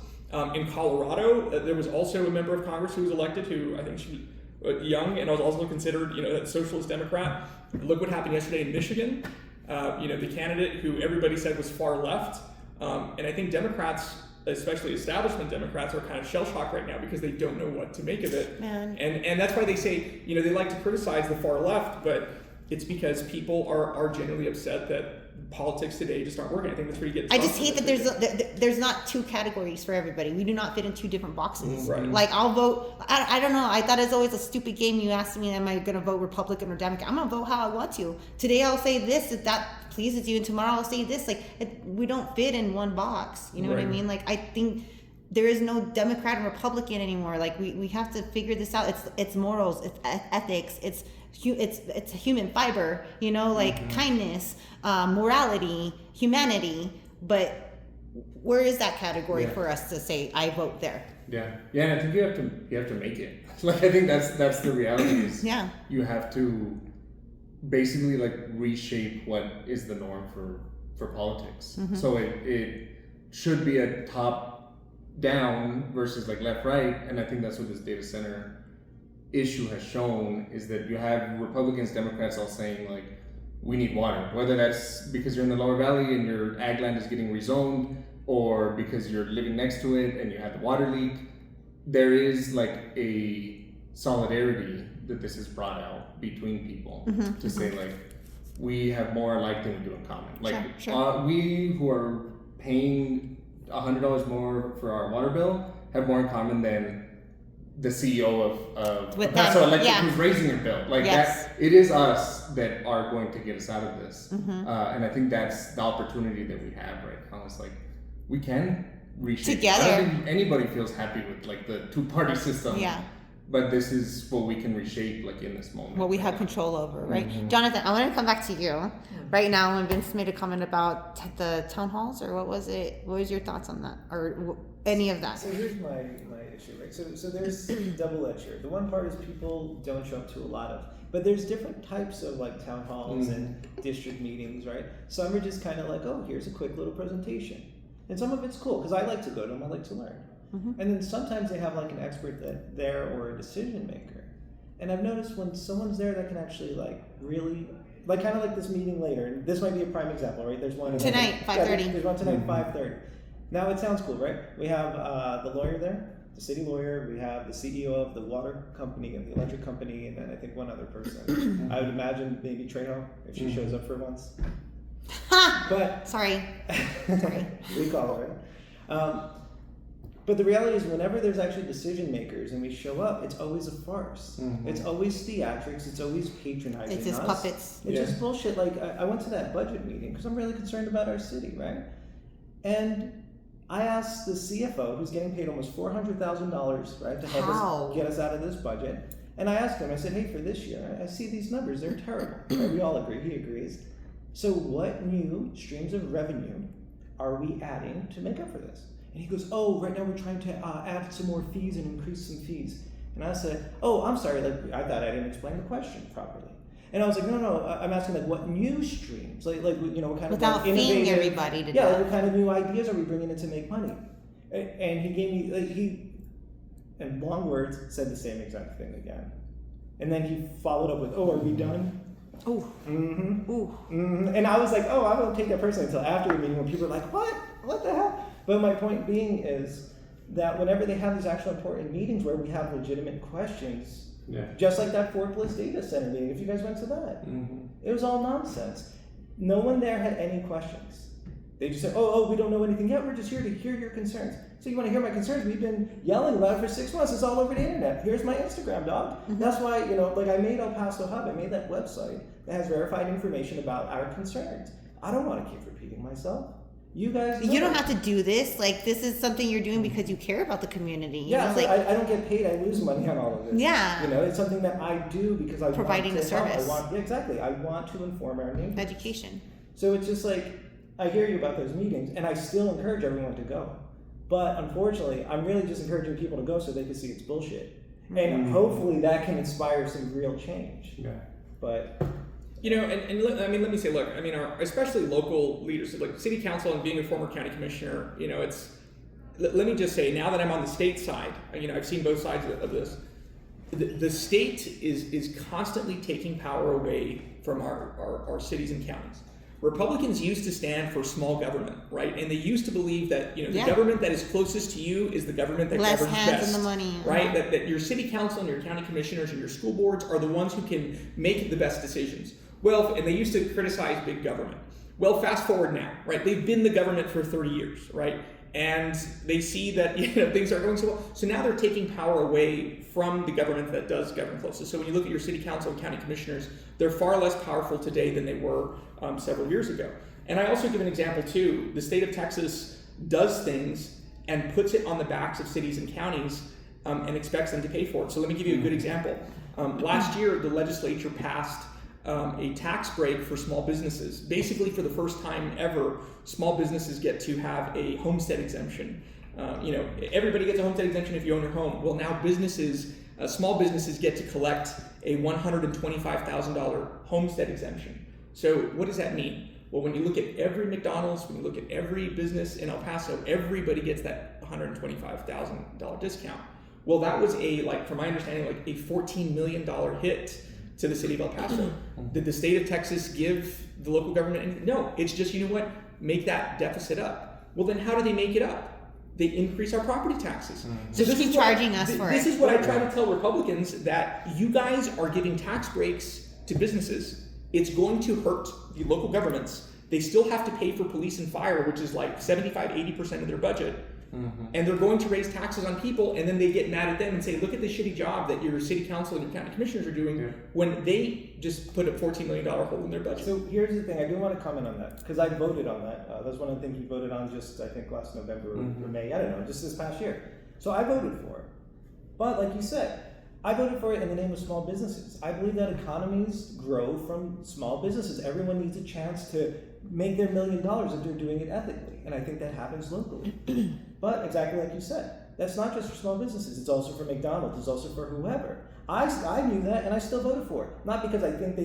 In Colorado, there was also a member of Congress who was elected who I think she was young and was also considered a socialist Democrat. Look what happened yesterday in Michigan. The candidate who everybody said was far left. And I think Democrats, especially establishment Democrats, are kind of shell-shocked right now because they don't know what to make of it. Man. And that's why they say, they like to criticize the far left, but it's because people are genuinely upset that politics today just aren't working. I think that's where you get. I just hate that there's not two categories for everybody. We do not fit in two different boxes. Right. Like I'll vote. I don't know. I thought it was always a stupid game. You asked me, am I going to vote Republican or Democrat? I'm going to vote how I want to. Today I'll say this if that pleases you, and tomorrow I'll say this. Like we don't fit in one box. You know what I mean? Like I think there is no Democrat and Republican anymore. Like we have to figure this out. It's morals. It's ethics. It's human fiber, you know, like kindness, morality, humanity. But where is that category for us to say I vote there? Yeah, and I think you have to make it. Like I think that's the reality. Is you have to basically like reshape what is the norm for politics. So it should be a top down versus like left right, and I think that's what this data center issue has shown, is that you have Republicans, Democrats all saying like we need water, whether that's because you're in the lower valley and your ag land is getting rezoned, or because you're living next to it and you have the water leak. There is like a solidarity that this has brought out between people to say like we have more alike than we do in common. Like we who are paying $100 more for our water bill have more in common than the CEO of Paso Electric who's raising your bill. Like that, it is us that are going to get us out of this. And I think that's the opportunity that we have right now. It's like we can reshape together. I don't think anybody feels happy with like the two-party system. But this is what we can reshape like in this moment. What we have control over, right? Jonathan, I want to come back to you. Right now, when Vince made a comment about the town halls, or what was it? What was your thoughts on that? Or any of that? So here's my issue, right? So there's double-edged here. The one part is people don't show up to a lot of, but there's different types of like town halls and district meetings, right? Some are just kind of like, oh, here's a quick little presentation. And some of it's cool, because I like to go to them, I like to learn. And then sometimes they have like an expert there or a decision maker. And I've noticed when someone's there that can actually like really, like kind of like this meeting later, and this might be a prime example, right? There's one tonight, 5:30. There's one tonight, 5:30. Now it sounds cool, right? We have the lawyer there, the city lawyer, we have the CEO of the water company and the electric company, and then I think one other person. I would imagine maybe Trejo, if she shows up for once. But Sorry. we call her, right? But the reality is, whenever there's actually decision makers and we show up, it's always a farce. It's always theatrics. It's always patronizing. It's just us. puppets. It's just bullshit. Like I went to that budget meeting because I'm really concerned about our city, right? And I asked the CFO, who's getting paid almost $400,000, right, to help us get us out of this budget. And I asked him, I said, hey, for this year, I see these numbers. They're terrible. Right? We all agree. He agrees. So what new streams of revenue are we adding to make up for this? And he goes, oh, right now we're trying to add some more fees and increase some fees. And I said, oh, I'm sorry, like I thought I didn't explain the question properly. And I was like, no, I'm asking like what new streams, like you know, what kind without of feeing everybody to like what kind of new ideas are we bringing in to make money? And he gave me like in long words, said the same exact thing again. And then he followed up with, oh, are we done? Oh. And I was like, oh, I don't take that personally until after the meeting when people are like, what the hell? But my point being is that whenever they have these actual important meetings where we have legitimate questions, just like that Fort Bliss data center meeting, if you guys went to that, it was all nonsense. No one there had any questions. They just said, oh, we don't know anything yet. We're just here to hear your concerns. So you want to hear my concerns? We've been yelling about it for 6 months. It's all over the internet. Here's my Instagram, dog. That's why, you know, like I made El Paso Hub. I made that website that has verified information about our concerns. I don't want to keep repeating myself. You guys You don't have to do this. Like, this is something you're doing because you care about the community. You know? Like, I don't get paid. I lose money on all of this. Yeah. You know, it's something that I do because I providing want to a service. Exactly. I want to inform our neighbors. Education. So it's just like, I hear you about those meetings, and I still encourage everyone to go. But unfortunately, I'm really just encouraging people to go so they can see it's bullshit. And hopefully that can inspire some real change. Yeah. But... You know, and I mean, let me say, look, I mean, especially local leaders, like city council and being a former county commissioner, you know, it's, let me just say, now that I'm on the state side, you know, I've seen both sides of this. The state is constantly taking power away from our cities and counties. Republicans used to stand for small government, right? And they used to believe that, you know, the government that is closest to you is the government that less governs hands best, in the money, right? That your city council and your county commissioners and your school boards are the ones who can make the best decisions. Well, and they used to criticize big government. Well, fast forward now, right? They've been the government for 30 years, right? And they see that things are going so well. So now they're taking power away from the government that does govern closest. So when you look at your city council and county commissioners, they're far less powerful today than they were several years ago. And I also give an example too. The state of Texas does things and puts it on the backs of cities and counties and expects them to pay for it. So let me give you a good example. Last year, the legislature passed a tax break for small businesses. Basically, for the first time ever, small businesses get to have a homestead exemption. Everybody gets a homestead exemption if you own your home. Well, now small businesses get to collect a $125,000 homestead exemption. So what does that mean? Well, when you look at every McDonald's, when you look at every business in El Paso, everybody gets that $125,000 discount. Well, that was from my understanding, like a $14 million hit to the city of El Paso. Did the state of Texas give the local government anything? No, it's just, make that deficit up. Well, then how do they make it up? They increase our property taxes. So just keep charging us for it. This is what I try to tell Republicans, that you guys are giving tax breaks to businesses. It's going to hurt the local governments. They still have to pay for police and fire, which is like 75-80% of their budget. And they're going to raise taxes on people, and then they get mad at them and say, look at the shitty job that your city council and your county commissioners are doing when they just put a $14 million hole in their budget. So here's the thing, I do want to comment on that, because I voted on that. That's one of the things we voted on just, I think, last November or May, I don't know, just this past year. So I voted for it. But like you said, I voted for it in the name of small businesses. I believe that economies grow from small businesses. Everyone needs a chance to make their $1 million if they're doing it ethically. And I think that happens locally. But exactly like you said, that's not just for small businesses. It's also for McDonald's. It's also for whoever. I knew that, and I still voted for it. Not because I think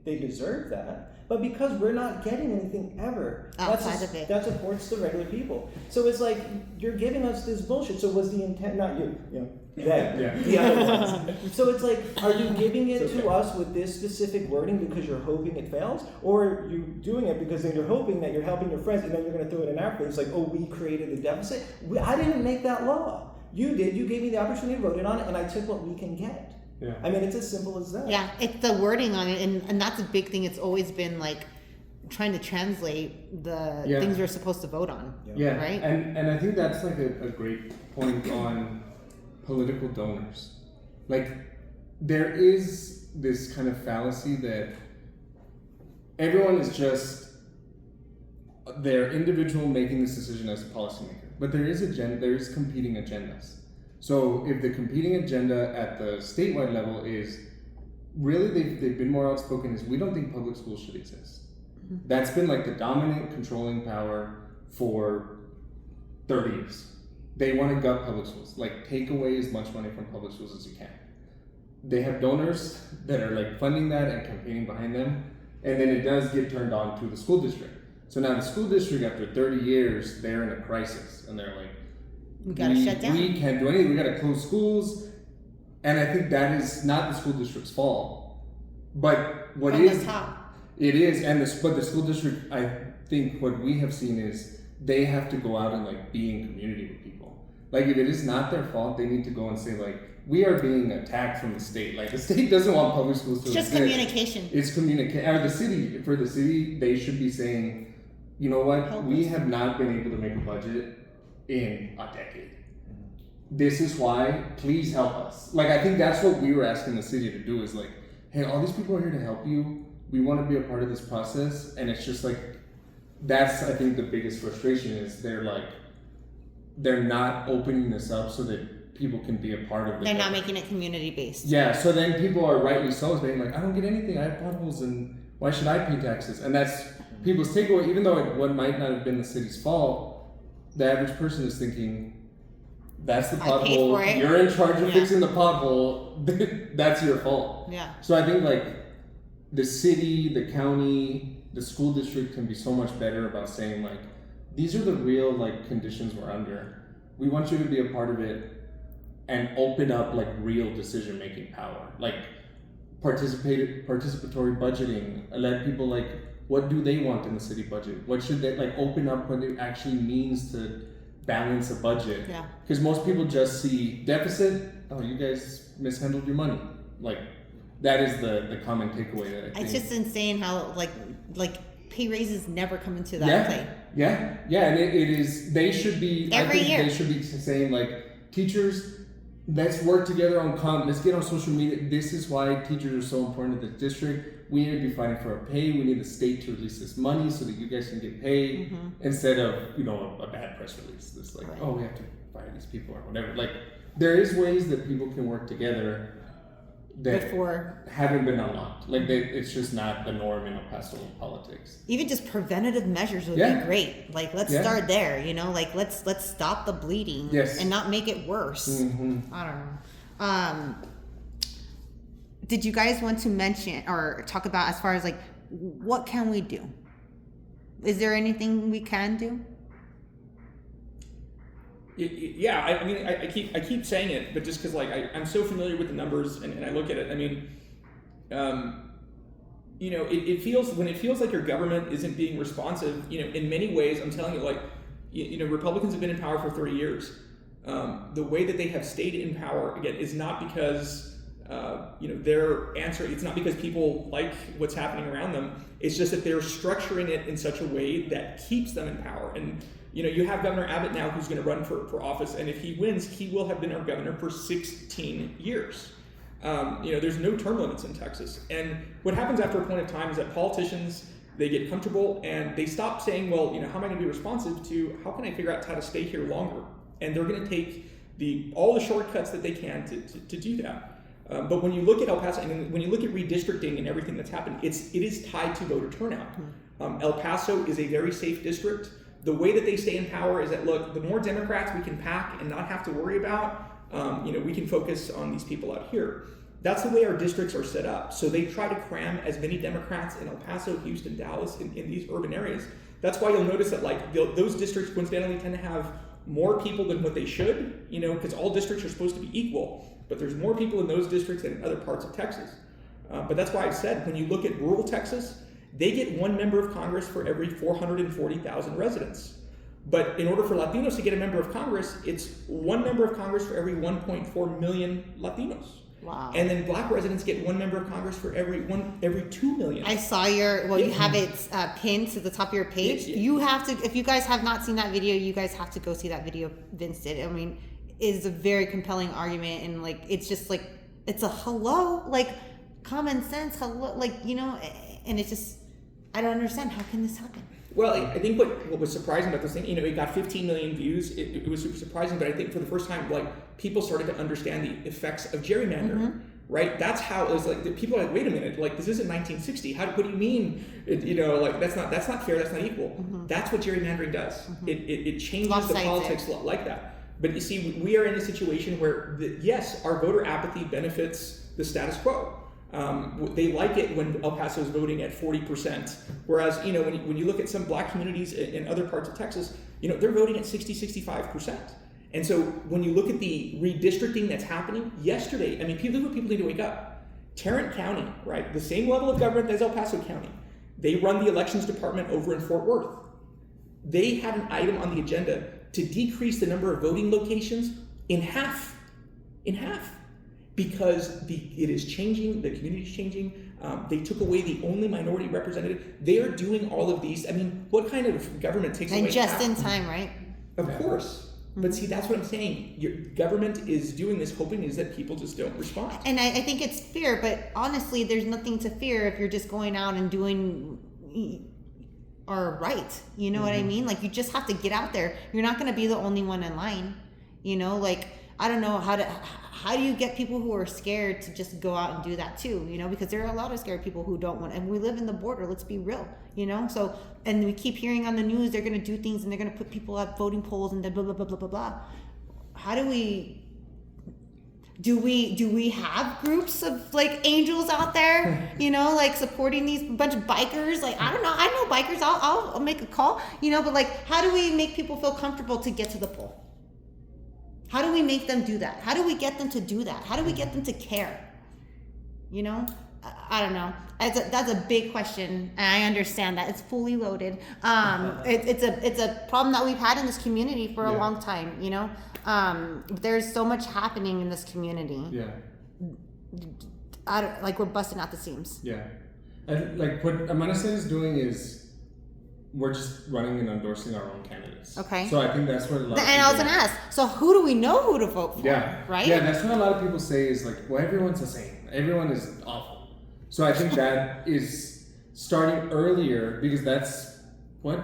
they deserve that, but because we're not getting anything ever outside of it that supports the regular people. So it's like, you're giving us this bullshit. So was the intent, not you, them, the other ones. So it's like, are you giving it to us with this specific wording because you're hoping it fails? Or are you doing it because then you're hoping that you're helping your friends, and then you're going to throw it in our face like, oh, we created the deficit? I didn't make that law. You did. You gave me the opportunity to vote on it, and I took what we can get. Yeah. I mean, it's as simple as that. Yeah, it's the wording on it, and that's a big thing. It's always been like trying to translate the things we're supposed to vote on. Yeah, right. And I think that's like a great point on political donors. Like, there is this kind of fallacy that everyone is just their individual making this decision as a policymaker, but there is competing agendas. So if the competing agenda at the statewide level is really, they've been more outspoken, is we don't think public schools should exist. That's been like the dominant controlling power for 30 years. They want to gut public schools, like take away as much money from public schools as you can. They have donors that are like funding that and campaigning behind them, and then it does get turned on to the school district. So now the school district, after 30 years, they're in a crisis, and they're like, we gotta shut down. We can't do anything. We gotta close schools, and I think that is not the school district's fault. But what From is the top. It is, but the school district, I think what we have seen is they have to go out and like be in community with people. Like, if it is not their fault, they need to go and say, like, we are being attacked from the state. Like, the state doesn't want public schools to exist. Just communication. It's communication. Or for the city, they should be saying, you know what, we have not been able to make a budget in a decade. This is why, please help us. Like, I think that's what we were asking the city to do, is like, hey, all these people are here to help you. We want to be a part of this process. And it's just like, that's, I think, the biggest frustration is they're not opening this up so that people can be a part of it. They're not making it community based. Yeah, so then people are rightly so saying like, I don't get anything, I have potholes, and why should I pay taxes? And that's people's takeaway, even though what might not have been the city's fault, the average person is thinking, that's the pothole, you're in charge of fixing the pothole, that's your fault. Yeah. So I think like the city, the county, the school district can be so much better about saying like, these are the real like conditions we're under. We want you to be a part of it and open up like real decision-making power. Like participatory budgeting, let people like, what do they want in the city budget? What should they like open up what it actually means to balance a budget? Yeah. Because most people just see deficit, oh, you guys mishandled your money. Like that is the common takeaway that I think. It's just insane how like pay raises never come into that play. Yeah, and it is. They should be Every year. They should be saying like, teachers, let's work together let's get on social media. This is why teachers are so important to the district. We need to be fighting for our pay. We need the state to release this money so that you guys can get paid, instead of a bad press release. It's like, Right. oh, we have to fire these people or whatever. Like, there is ways that people can work together that Before, haven't been unlocked. Like, it's just not the norm in El Paso politics. even just preventative measures would Yeah. be great. Like, let's start there, like let's stop the bleeding and not make it worse. I don't know. Did you guys want to mention or talk about as far as like, what can we do? Is there anything we can do? Yeah, I mean, I keep saying it, but just because like I'm so familiar with the numbers and I look at it, I mean, it feels like your government isn't being responsive. In many ways, I'm telling you, like, Republicans have been in power for 30 years. The way that they have stayed in power again is not because their answer. It's not because people like what's happening around them. It's just that they're structuring it in such a way that keeps them in power. And you have Governor Abbott now who's going to run for office, and if he wins, he will have been our governor for 16 years. There's no term limits in Texas. And what happens after a point of time is that politicians, they get comfortable and they stop saying, well, how am I going to be responsive to, how can I figure out how to stay here longer? And they're going to take all the shortcuts that they can to do that. But when you look at El Paso, and when you look at redistricting and everything that's happened, it is tied to voter turnout. El Paso is a very safe district. The way that they stay in power is that, look, the more Democrats we can pack and not have to worry about, we can focus on these people out here. That's the way our districts are set up. So they try to cram as many Democrats in El Paso, Houston, Dallas, in these urban areas. That's why you'll notice that like those districts coincidentally tend to have more people than what they should, because all districts are supposed to be equal. But there's more people in those districts than in other parts of Texas. But that's why I've said, when you look at rural Texas, they get one member of Congress for every 440,000 residents. But in order for Latinos to get a member of Congress, it's one member of Congress for every 1.4 million Latinos. Wow. And then Black residents get one member of Congress for every 2 million. I saw you have it pinned to the top of your page. Yeah. You have to, if you guys have not seen that video, you guys have to go see that video Vince did. I mean, it is a very compelling argument, and like, it's just like, it's a hello, like common sense, hello, like, and it's just, I don't understand, how can this happen? Well, I think what was surprising about this thing, it got 15 million views. It was super surprising, but I think for the first time, like, people started to understand the effects of gerrymandering, right? That's how it was like, people are like, wait a minute, like, this isn't 1960. What do you mean? Like, that's not fair, that's not equal. That's what gerrymandering does. It changes the politics like that. But you see, we are in a situation where, yes, our voter apathy benefits the status quo. They like it when El Paso is voting at 40%, whereas when you look at some Black communities in other parts of Texas, they're voting at 60-65%. And so when you look at the redistricting that's happening yesterday, I mean, people need to wake up. Tarrant County, right, the same level of government as El Paso County, they run the elections department over in Fort Worth. They had an item on the agenda to decrease the number of voting locations in half. Because it is changing, the community is changing. They took away the only minority representative. They are doing all of these. I mean, what kind of government takes away? And just in time, right? Of course. But see, that's what I'm saying. Your government is doing this, hoping is that people just don't respond. And I think it's fear, but honestly, there's nothing to fear if you're just going out and doing or right. You know what I mean? Like, you just have to get out there. You're not going to be the only one in line. Like, I don't know how do you get people who are scared to just go out and do that too? Because there are a lot of scared people who don't want, and we live in the border, let's be real, So, and we keep hearing on the news, they're going to do things and they're going to put people at voting polls and blah, blah, blah, blah, blah, blah. How do we have groups of like angels out there, like supporting these bunch of bikers? Like, I don't know. I know bikers. I'll make a call, but like, how do we make people feel comfortable to get to the poll? How do we make them do that? How do we get them to do that? How do we get them to care? I don't know. That's a big question, and I understand that it's fully loaded. It's a problem that we've had in this community for a long time. There's so much happening in this community. Yeah. We're busting out the seams. Yeah. And like what Amanecer is doing is we're just running and endorsing our own candidates. Okay. So I think that's what a lot of And I was gonna ask, so who do we know who to vote for? Yeah. Right? Yeah, that's what a lot of people say is like, well, everyone's the same. Everyone is awful. So I think that is starting earlier because that's what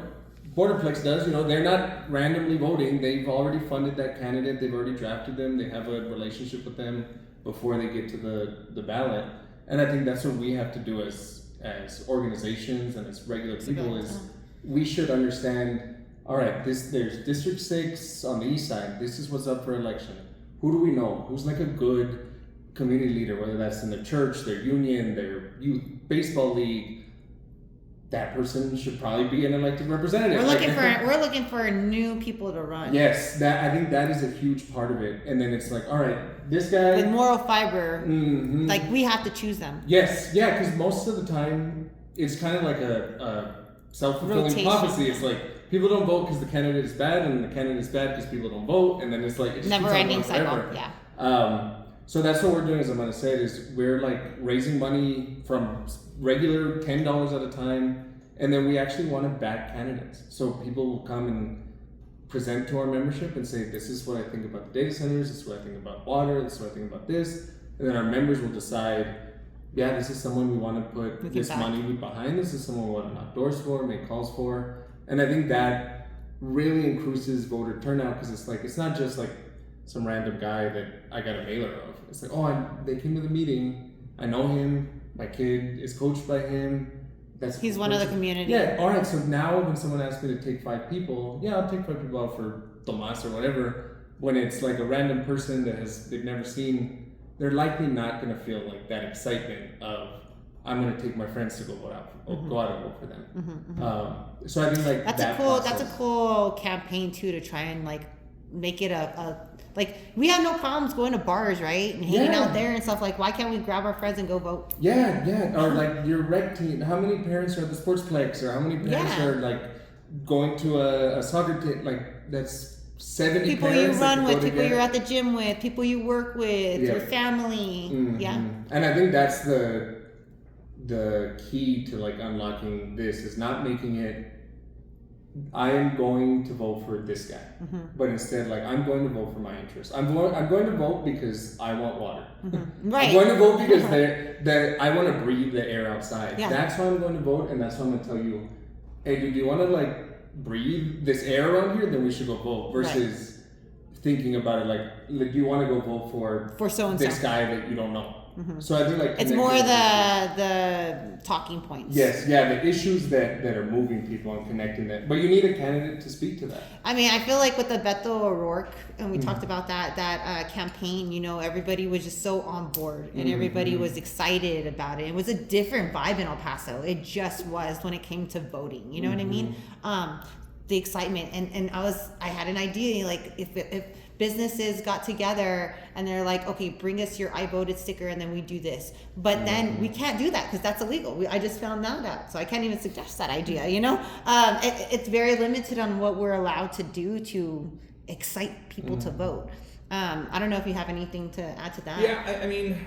Borderplex does. You know, they're not randomly voting. They've already funded that candidate. They've already drafted them. They have a relationship with them before they get to the ballot. And I think that's what we have to do as organizations and as regular people is we should understand, all right, there's District 6 on the east side. This is what's up for election. Who do we know? Who's like a good community leader, whether that's in the church, their union, their youth baseball league? That person should probably be an elected representative. We're looking for new people to run. Yes, I think that is a huge part of it. And then it's like, all right, this guy With moral fiber, mm-hmm. like we have to choose them. Yes, yeah, because most of the time it's kind of like a self-fulfilling Rotation. prophecy. It's like people don't vote because the candidate is bad, and the candidate is bad because people don't vote, and then it's like it just Never keeps on ending going cycle. forever. Yeah. So that's what we're doing, as Amanda said, is we're like raising money from regular $10 at a time, and then we actually want to back candidates. So people will come and present to our membership and say, this is what I think about the data centers, this is what I think about water, this is what I think about this, and then our members will decide, yeah, this is someone we want to put this money behind, this is someone we want to knock doors for, make calls for, and I think that really increases voter turnout because it's like, it's not just like some random guy that I got a mailer of. It's like, they came to the meeting, I know him, my kid is coached by him. He's one of the community. Yeah, all right, so now when someone asks me to take 5 people, yeah, I'll take 5 people out for Tomas or whatever. When it's like a random person that they've never seen, they're likely not going to feel like that excitement of, I'm going to take my friends to go out and vote for them. Mm-hmm, mm-hmm. So I think like that's a cool campaign too, to try and like make it a like we have no problems going to bars, right, and hanging out there and stuff. Like, why can't we grab our friends and go vote? Yeah. Or like your rec team. How many parents are at the sportsplex, or how many parents are like going to a soccer team? Like that's 70 people parents you run with, people you're at the gym with, people you work with, your family. Mm-hmm. Yeah. And I think that's the key to like unlocking this is not making it, I am going to vote for this guy, but instead, like, I'm going to vote for my interests. I'm going to vote because I want water. Right. I'm going to vote because I want to breathe the air outside. Yeah. That's why I'm going to vote, and that's why I'm going to tell you, hey, dude, do you want to like breathe this air around here? Then we should go vote. Versus thinking about it like, do you want to go vote for so and so this guy that you don't know? So I think like it's more the talking points. Yes, the issues that are moving people and connecting that. But you need a candidate to speak to that. I mean, I feel like with the Beto O'Rourke, and we talked about that campaign, you know, everybody was just so on board and everybody was excited about it. It was a different vibe in El Paso. It just was when it came to voting. You know what I mean? The excitement and I had an idea, like if businesses got together and they're like, okay, bring us your I voted sticker and then we do this. But then we can't do that because that's illegal. I just found that out. So I can't even suggest that idea, you know? It's very limited on what we're allowed to do to excite people to vote. I don't know if you have anything to add to that. Yeah, I mean,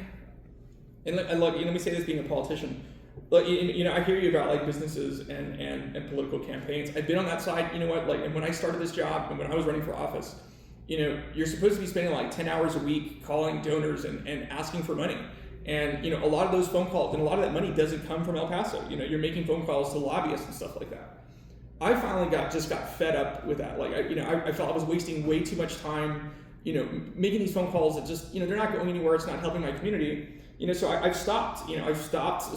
and look, let me say this being a politician. Look, you know, I hear you about like businesses and political campaigns. I've been on that side, you know what, like, and when I started this job and when I was running for office, you know, you're supposed to be spending like 10 hours a week calling donors and asking for money. And, you know, a lot of those phone calls and a lot of that money doesn't come from El Paso. You know, you're making phone calls to lobbyists and stuff like that. I finally got fed up with that. Like, I felt I was wasting way too much time, you know, making these phone calls that just, you know, they're not going anywhere. It's not helping my community. You know, so I've stopped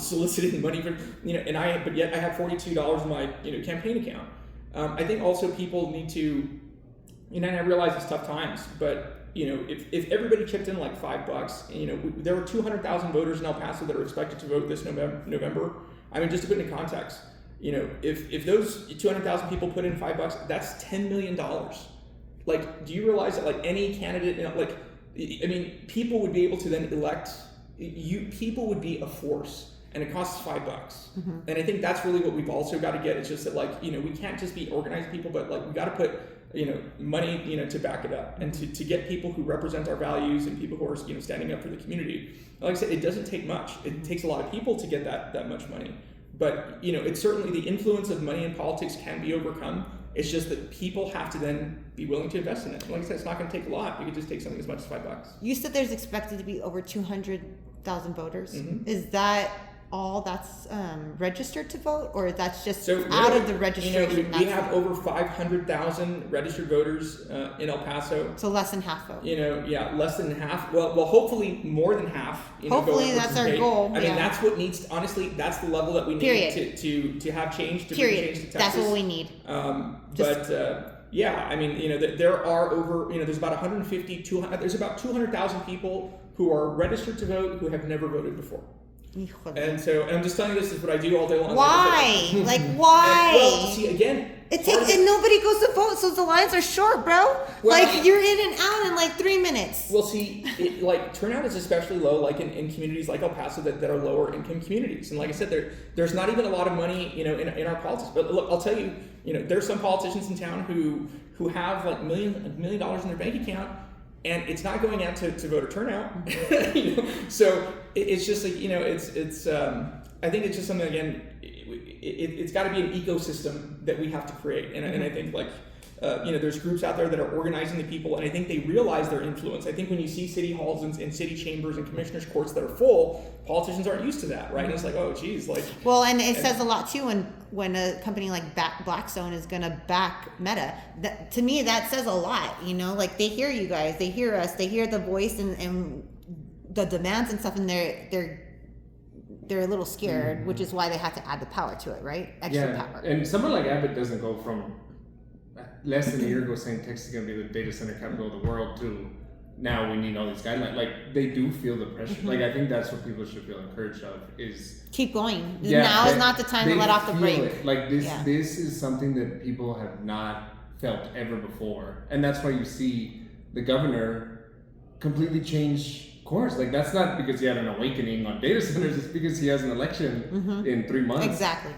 soliciting money from, you know, but yet I have $42 in my, you know, campaign account. I think also people need to, you know, and I realize it's tough times, but, you know, if everybody chipped in like $5, you know, there were 200,000 voters in El Paso that are expected to vote this November. I mean, just to put it in context, you know, if those 200,000 people put in $5, that's $10 million. Like, do you realize that like any candidate, you know, like, I mean, people would be able to then elect, people would be a force. And it costs $5. And I think that's really what we've also got to get. It's just that, like, you know, we can't just be organized people, but like we got to put, you know, money, you know, to back it up and to get people who represent our values and people who are, you know, standing up for the community. Like I said, it doesn't take much. It takes a lot of people to get that much money. But it's certainly the influence of money in politics can be overcome. It's just that people have to then be willing to invest in it. And like I said, it's not going to take a lot. You could just take something as much as $5. You said there's expected to be over 200,000 voters. Mhm. Is that all that's registered to vote, or that's just So out really, of the registration? we have over 500,000 registered voters in El Paso. So less than half vote. Less than half. Well, hopefully more than half. Hopefully that's our goal. I mean, that's what needs. Honestly, that's the level that we need to have change. To bring change to Texas. That's what we need. Yeah, I mean, there are over. There's about 150, 200. There's about 200,000 people who are registered to vote who have never voted before. And so, and I'm just telling you, this is what I do all day long. Why? Like, why? Well, see, again, and nobody goes to vote, so the lines are short, bro. Well, like, you're in and out in like 3 minutes. Well, see, turnout is especially low, like in communities like El Paso that are lower income communities. And like I said, there's not even a lot of money, in our politics. But look, I'll tell you, there's some politicians in town who have like $1 million in their bank account, and it's not going out to voter turnout. So it's just like, I think it's just something, again, it's got to be an ecosystem that we have to create. And I think there's groups out there that are organizing the people, and I think they realize their influence. I think when you see city halls and city chambers and commissioners' courts that are full, politicians aren't used to that, right? And it's like, oh, geez, like. Well, and it says a lot too when a company like Blackstone is going to back Meta. To me, that says a lot. Like, they hear you guys, they hear us, they hear the voice and the demands and stuff, and they're a little scared, which is why they have to add the power to it, right? Extra power. And someone like Abbott doesn't go from less than a year ago saying Texas is going to be the data center capital of the world to now we need all these guidelines. Like, they do feel the pressure. Mm-hmm. Like, I think that's what people should feel encouraged of is keep going. Now is not the time to let off the brake. It. Like, this is something that people have not felt ever before. And that's why you see the governor completely change course. Like, that's not because he had an awakening on data centers, it's because he has an election in 3 months. Exactly.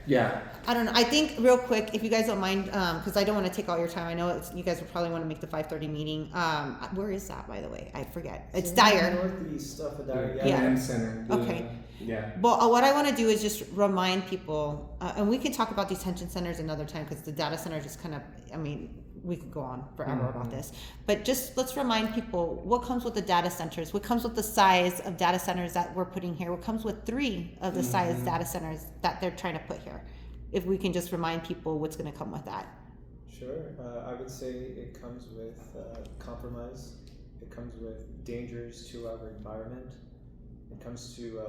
Yeah. I don't know. I think real quick, if you guys don't mind, because I don't want to take all your time. I know you guys will probably want to make the 5:30 meeting. Where is that, by the way? I forget. It's Dyer. Northeast stuff of Dyer. Yeah. Center. Okay. Yeah. Well, what I want to do is just remind people, and we can talk about detention centers another time, because the data center just kind of, we could go on forever about this, but just let's remind people what comes with the data centers, what comes with the size of data centers that we're putting here, what comes with 3 of the size data centers that they're trying to put here. If we can just remind people what's going to come with that. Sure. I would say it comes with compromise. It comes with dangers to our environment. It comes to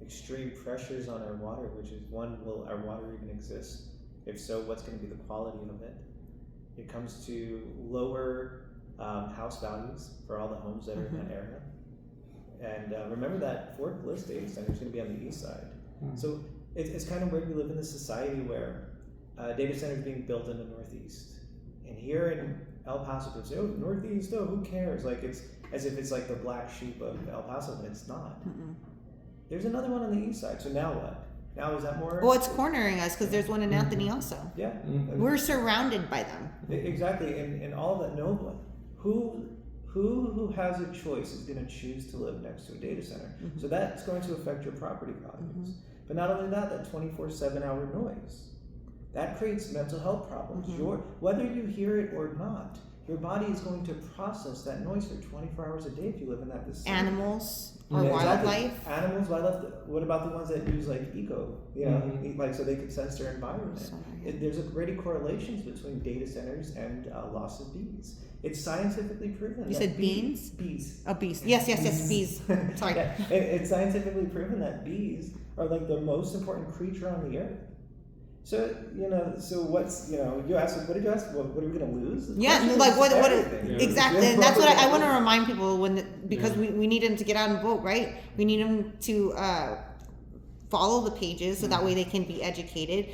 extreme pressures on our water, which is will our water even exist? If so, what's going to be the quality of it? It comes to lower house values for all the homes that are in that area. And remember that Fort Bliss data center is going to be on the east side. So it's kind of weird. We live in this society where data centers being built in the Northeast. And here in El Paso, people say, oh, Northeast, oh, who cares? Like, it's as if it's like the black sheep of El Paso, but it's not. There's another one on the east side. So now what? Now is that more? Well, it's cornering us because there's one in Anthony also. Yeah. We're surrounded by them. Exactly. And all that nobly. Who has a choice is going to choose to live next to a data center. So that's going to affect your property values. But not only that 24/7 hour noise. That creates mental health problems. Whether you hear it or not, your body is going to process that noise for 24 hours a day if you live in that vicinity. Animals or wildlife. Exactly. Animals, wildlife. What about the ones that use like eco? Like so they can sense their environment. There's already correlations between data centers and loss of bees. It's scientifically proven. You said beans? Bees. Oh, bees. Yes, bees. Sorry. Yeah, it's scientifically proven that bees are like the most important creature on the earth. So, so what's, you asked, what did you ask? What are we going to lose? Yeah, like what exactly. And that's what I want to remind people because we need them to get out and vote, right? We need them to follow the pages so that way they can be educated,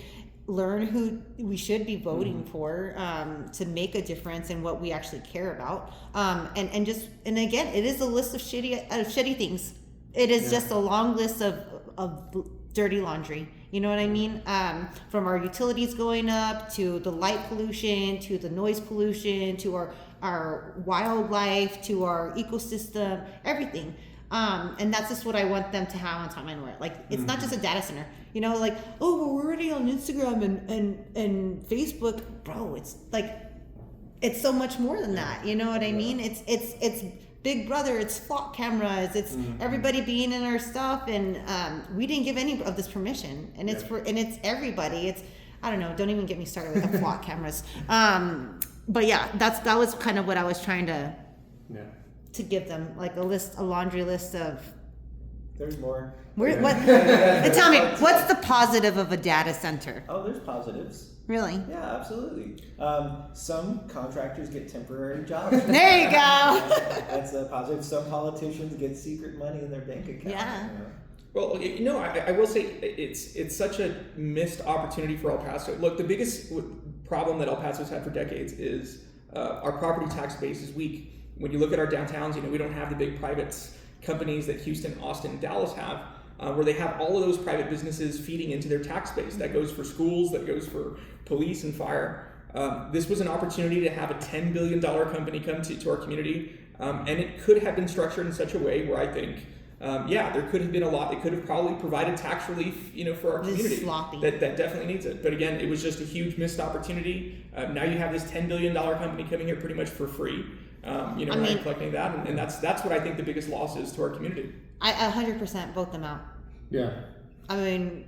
learn who we should be voting for to make a difference in what we actually care about. And again, it is a list of shitty things. It is just a long list of dirty laundry. You know what I mean? From our utilities going up to the light pollution, to the noise pollution, to our wildlife, to our ecosystem, everything. And that's just what I want them to have on top of my mind. Like, it's not just a data center, you know, like, oh, well, we're already on Instagram and Facebook. Bro, it's like, it's so much more than that. You know what I mean? It's Big Brother, it's flock cameras, it's everybody being in our stuff, and we didn't give any of this permission, and it's it's everybody. It's, I don't know, don't even get me started with the flock cameras. But yeah, that was kind of what I was trying to give them, like a laundry list of. There's more. Tell me, what's the positive of a data center? Oh, there's positives. Really? Yeah, absolutely. Some contractors get temporary jobs. There you go. That's a positive. Some politicians get secret money in their bank account. Yeah. You know? Well, you know, I will say it's such a missed opportunity for El Paso. Look, the biggest problem that El Paso's had for decades is our property tax base is weak. When you look at our downtowns, you know, we don't have the big private companies that Houston, Austin, and Dallas have, where they have all of those private businesses feeding into their tax base. That goes for schools, that goes for police and fire. This was an opportunity to have a $10 billion company come to our community, and it could have been structured in such a way where I think, there could have been a lot. It could have probably provided tax relief, you know, for our community that definitely needs it. But again, it was just a huge missed opportunity. Now you have this $10 billion company coming here pretty much for free, collecting that, and that's what I think the biggest loss is to our community. I 100% vote them out. Yeah. I mean,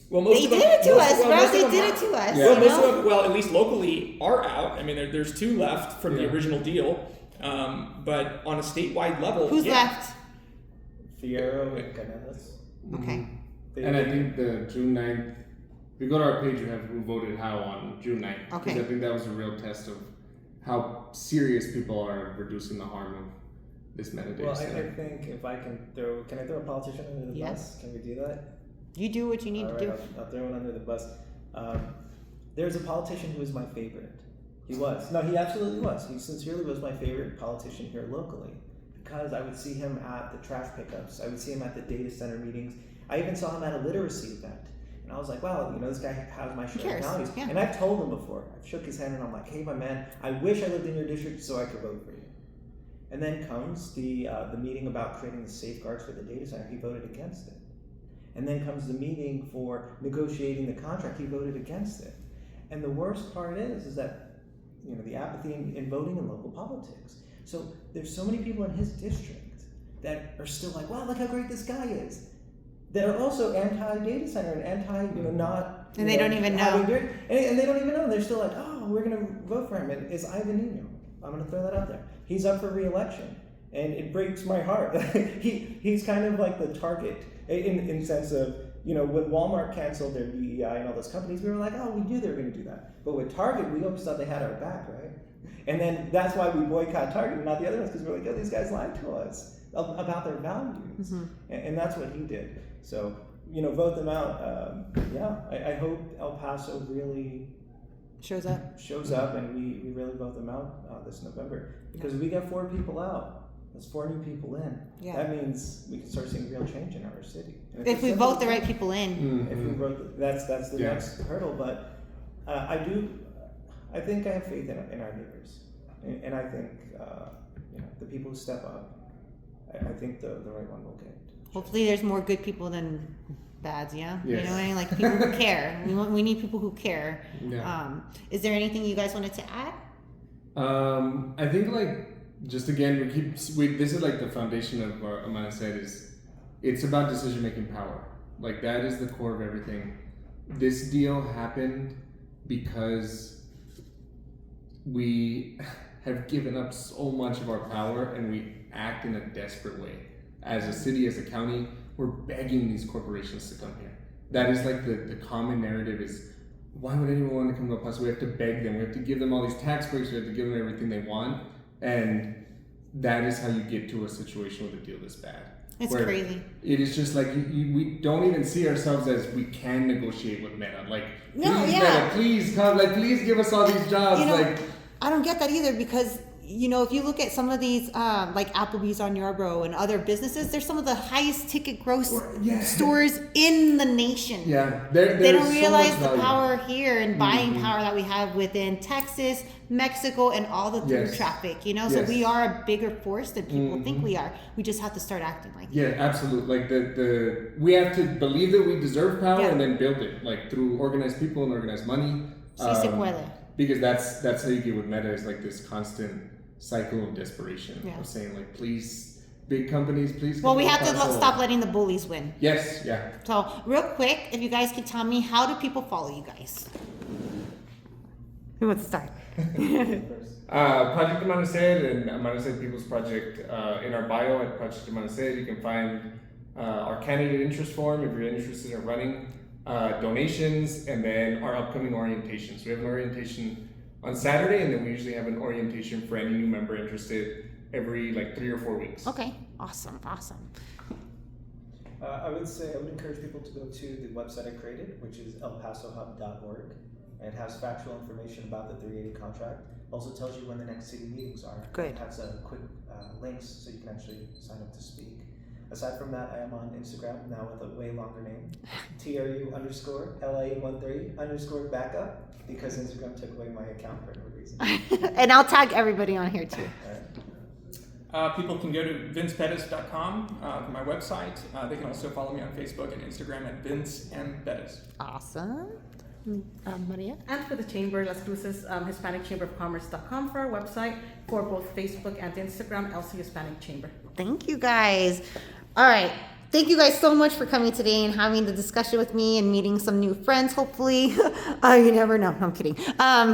well, they did it to us, bro. They did it to us. Well, most of them, well, at least locally, are out. I mean, there's 2 left from the original deal, but on a statewide level, who's left? Fierro and Canales. Okay. And I think the June 9th, if you go to our page, you have who voted how on June 9th. Okay. Because I think that was a real test of how serious people are reducing the harm of this metadata. Well, I think if I can I throw a politician under the bus? Can we do that? You do what you need to do. I'll throw one under the bus. There's a politician who was my favorite. He was. No, he absolutely was. He sincerely was my favorite politician here locally, because I would see him at the trash pickups. I would see him at the data center meetings. I even saw him at a literacy event. And I was like, wow, you know, this guy has my shared values. Yeah. And I've told him before. I've shook his hand and I'm like, hey, my man, I wish I lived in your district so I could vote for you. And then comes the meeting about creating the safeguards for the data center. He voted against it. And then comes the meeting for negotiating the contract. He voted against it. And the worst part is that, you know, the apathy in voting in local politics. So there's so many people in his district that are still like, wow, look how great this guy is. That are also anti-data center and anti, not. And they don't even know. And they don't even know. And they're still like, oh, we're going to vote for him. And it's Ivan Nino. I'm going to throw that out there. He's up for re-election. And it breaks my heart. He's kind of like the target in sense of, you know, when Walmart canceled their DEI and all those companies, we were like, oh, we knew they were going to do that. But with Target, we always thought they had our back, right? And then that's why we boycott Target and not the other ones, because we're like, oh, these guys lied to us about their values. Mm-hmm. And that's what he did. So, you know, vote them out. I hope El Paso really shows up and we really vote them out this November. Because if we get 4 people out, that's 4 new people in. Yeah. That means we can start seeing real change in our city. If we vote the right people in. Mm-hmm. If we vote, that's the next hurdle. But I think I have faith in our neighbors, and I think the people who step up. I think the right one will get. Hopefully, there's more good people than bads. Yeah, yes. You know what I mean? Like people who care. We need people who care. Yeah. Is there anything you guys wanted to add? I think just again this is like the foundation of our Amanecer is it's about decision making power. Like that is the core of everything. This deal happened because we have given up so much of our power and we act in a desperate way. As a city, as a county, we're begging these corporations to come here. That is like the common narrative is, why would anyone want to come to El Paso? We have to beg them. We have to give them all these tax breaks. We have to give them everything they want. And that is how you get to a situation with a deal this bad. It's crazy. It is just like we don't even see ourselves as we can negotiate with Meta. Like, Meta, please come. Like, please give us all these jobs. You know, I don't get that either because you know, if you look at some of these, like Applebee's on Yarborough and other businesses, they're some of the highest ticket gross stores in the nation. Yeah, They don't realize so the value. power here and buying power that we have within Texas, Mexico, and all the through traffic, you know? So we are a bigger force than people think we are. We just have to start acting like it. Yeah, absolutely. Like we have to believe that we deserve power and then build it, like through organized people and organized money. Sí se puede. Because that's how you get with Meta, is like this constant cycle of desperation of saying like, please, big companies, please. Well, we have to stop letting the bullies win. Yes, yeah. So real quick, if you guys could tell me, how do people follow you guys? Who wants to start? Project Amanecer and Amanecer People's Project, in our bio at Project Amanecer, you can find our candidate interest form if you're interested in running, donations, and then our upcoming orientations. We have an orientation on Saturday, and then we usually have an orientation for any new member interested every like 3 or 4 weeks. Okay, awesome. I would encourage people to go to the website I created, which is elpasohub.org. It has factual information about the 380 contract. Also tells you when the next city meetings are. Good. It has a quick links so you can actually sign up to speak. Aside from that, I am on Instagram now with a way longer name, TRU_LA13_backup, because Instagram took away my account for no reason. And I'll tag everybody on here too. People can go to vincepettis.com, my website. They can also follow me on Facebook and Instagram at Vince M. Bettis. Awesome. Maria? And for the chamber, Las Cruces, HispanicChamberOfCommerce.com for our website, for both Facebook and Instagram, LC Hispanic Chamber. Thank you guys. All right. Thank you guys so much for coming today and having the discussion with me and meeting some new friends, hopefully. You never know. No, I'm kidding.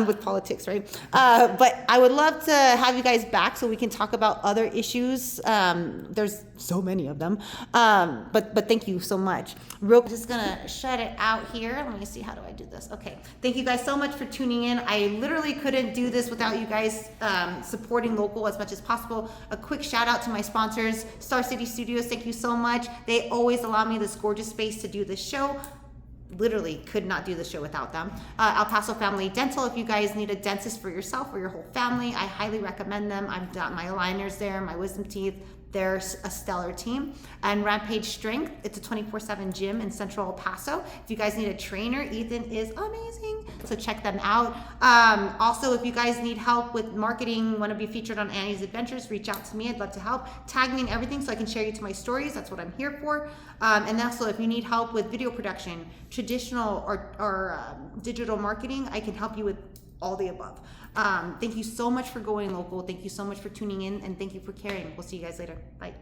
With politics, right? But I would love to have you guys back so we can talk about other issues. There's so many of them. But thank you so much. I'm just going to shut it out here. Let me see. How do I do this? Okay. Thank you guys so much for tuning in. I literally couldn't do this without you guys supporting local as much as possible. A quick shout out to my sponsors, Star City Studios. Thank you so much. They always allow me this gorgeous space to do this show. Literally could not do the show without them. El Paso Family Dental, if you guys need a dentist for yourself or your whole family, I highly recommend them. I've got my aligners there, my wisdom teeth. They're a stellar team. And Rampage Strength, it's a 24/7 gym in Central El Paso. If you guys need a trainer, Ethan is amazing, so check them out. Also, if you guys need help with marketing, want to be featured on Annie's Adventures, reach out to me. I'd love to help. Tag me in everything so I can share you to my stories. That's what I'm here for. And also, if you need help with video production, traditional or digital marketing, I can help you with all the above. Thank you so much for going local. Thank you so much for tuning in, and thank you for caring. We'll see you guys later. Bye.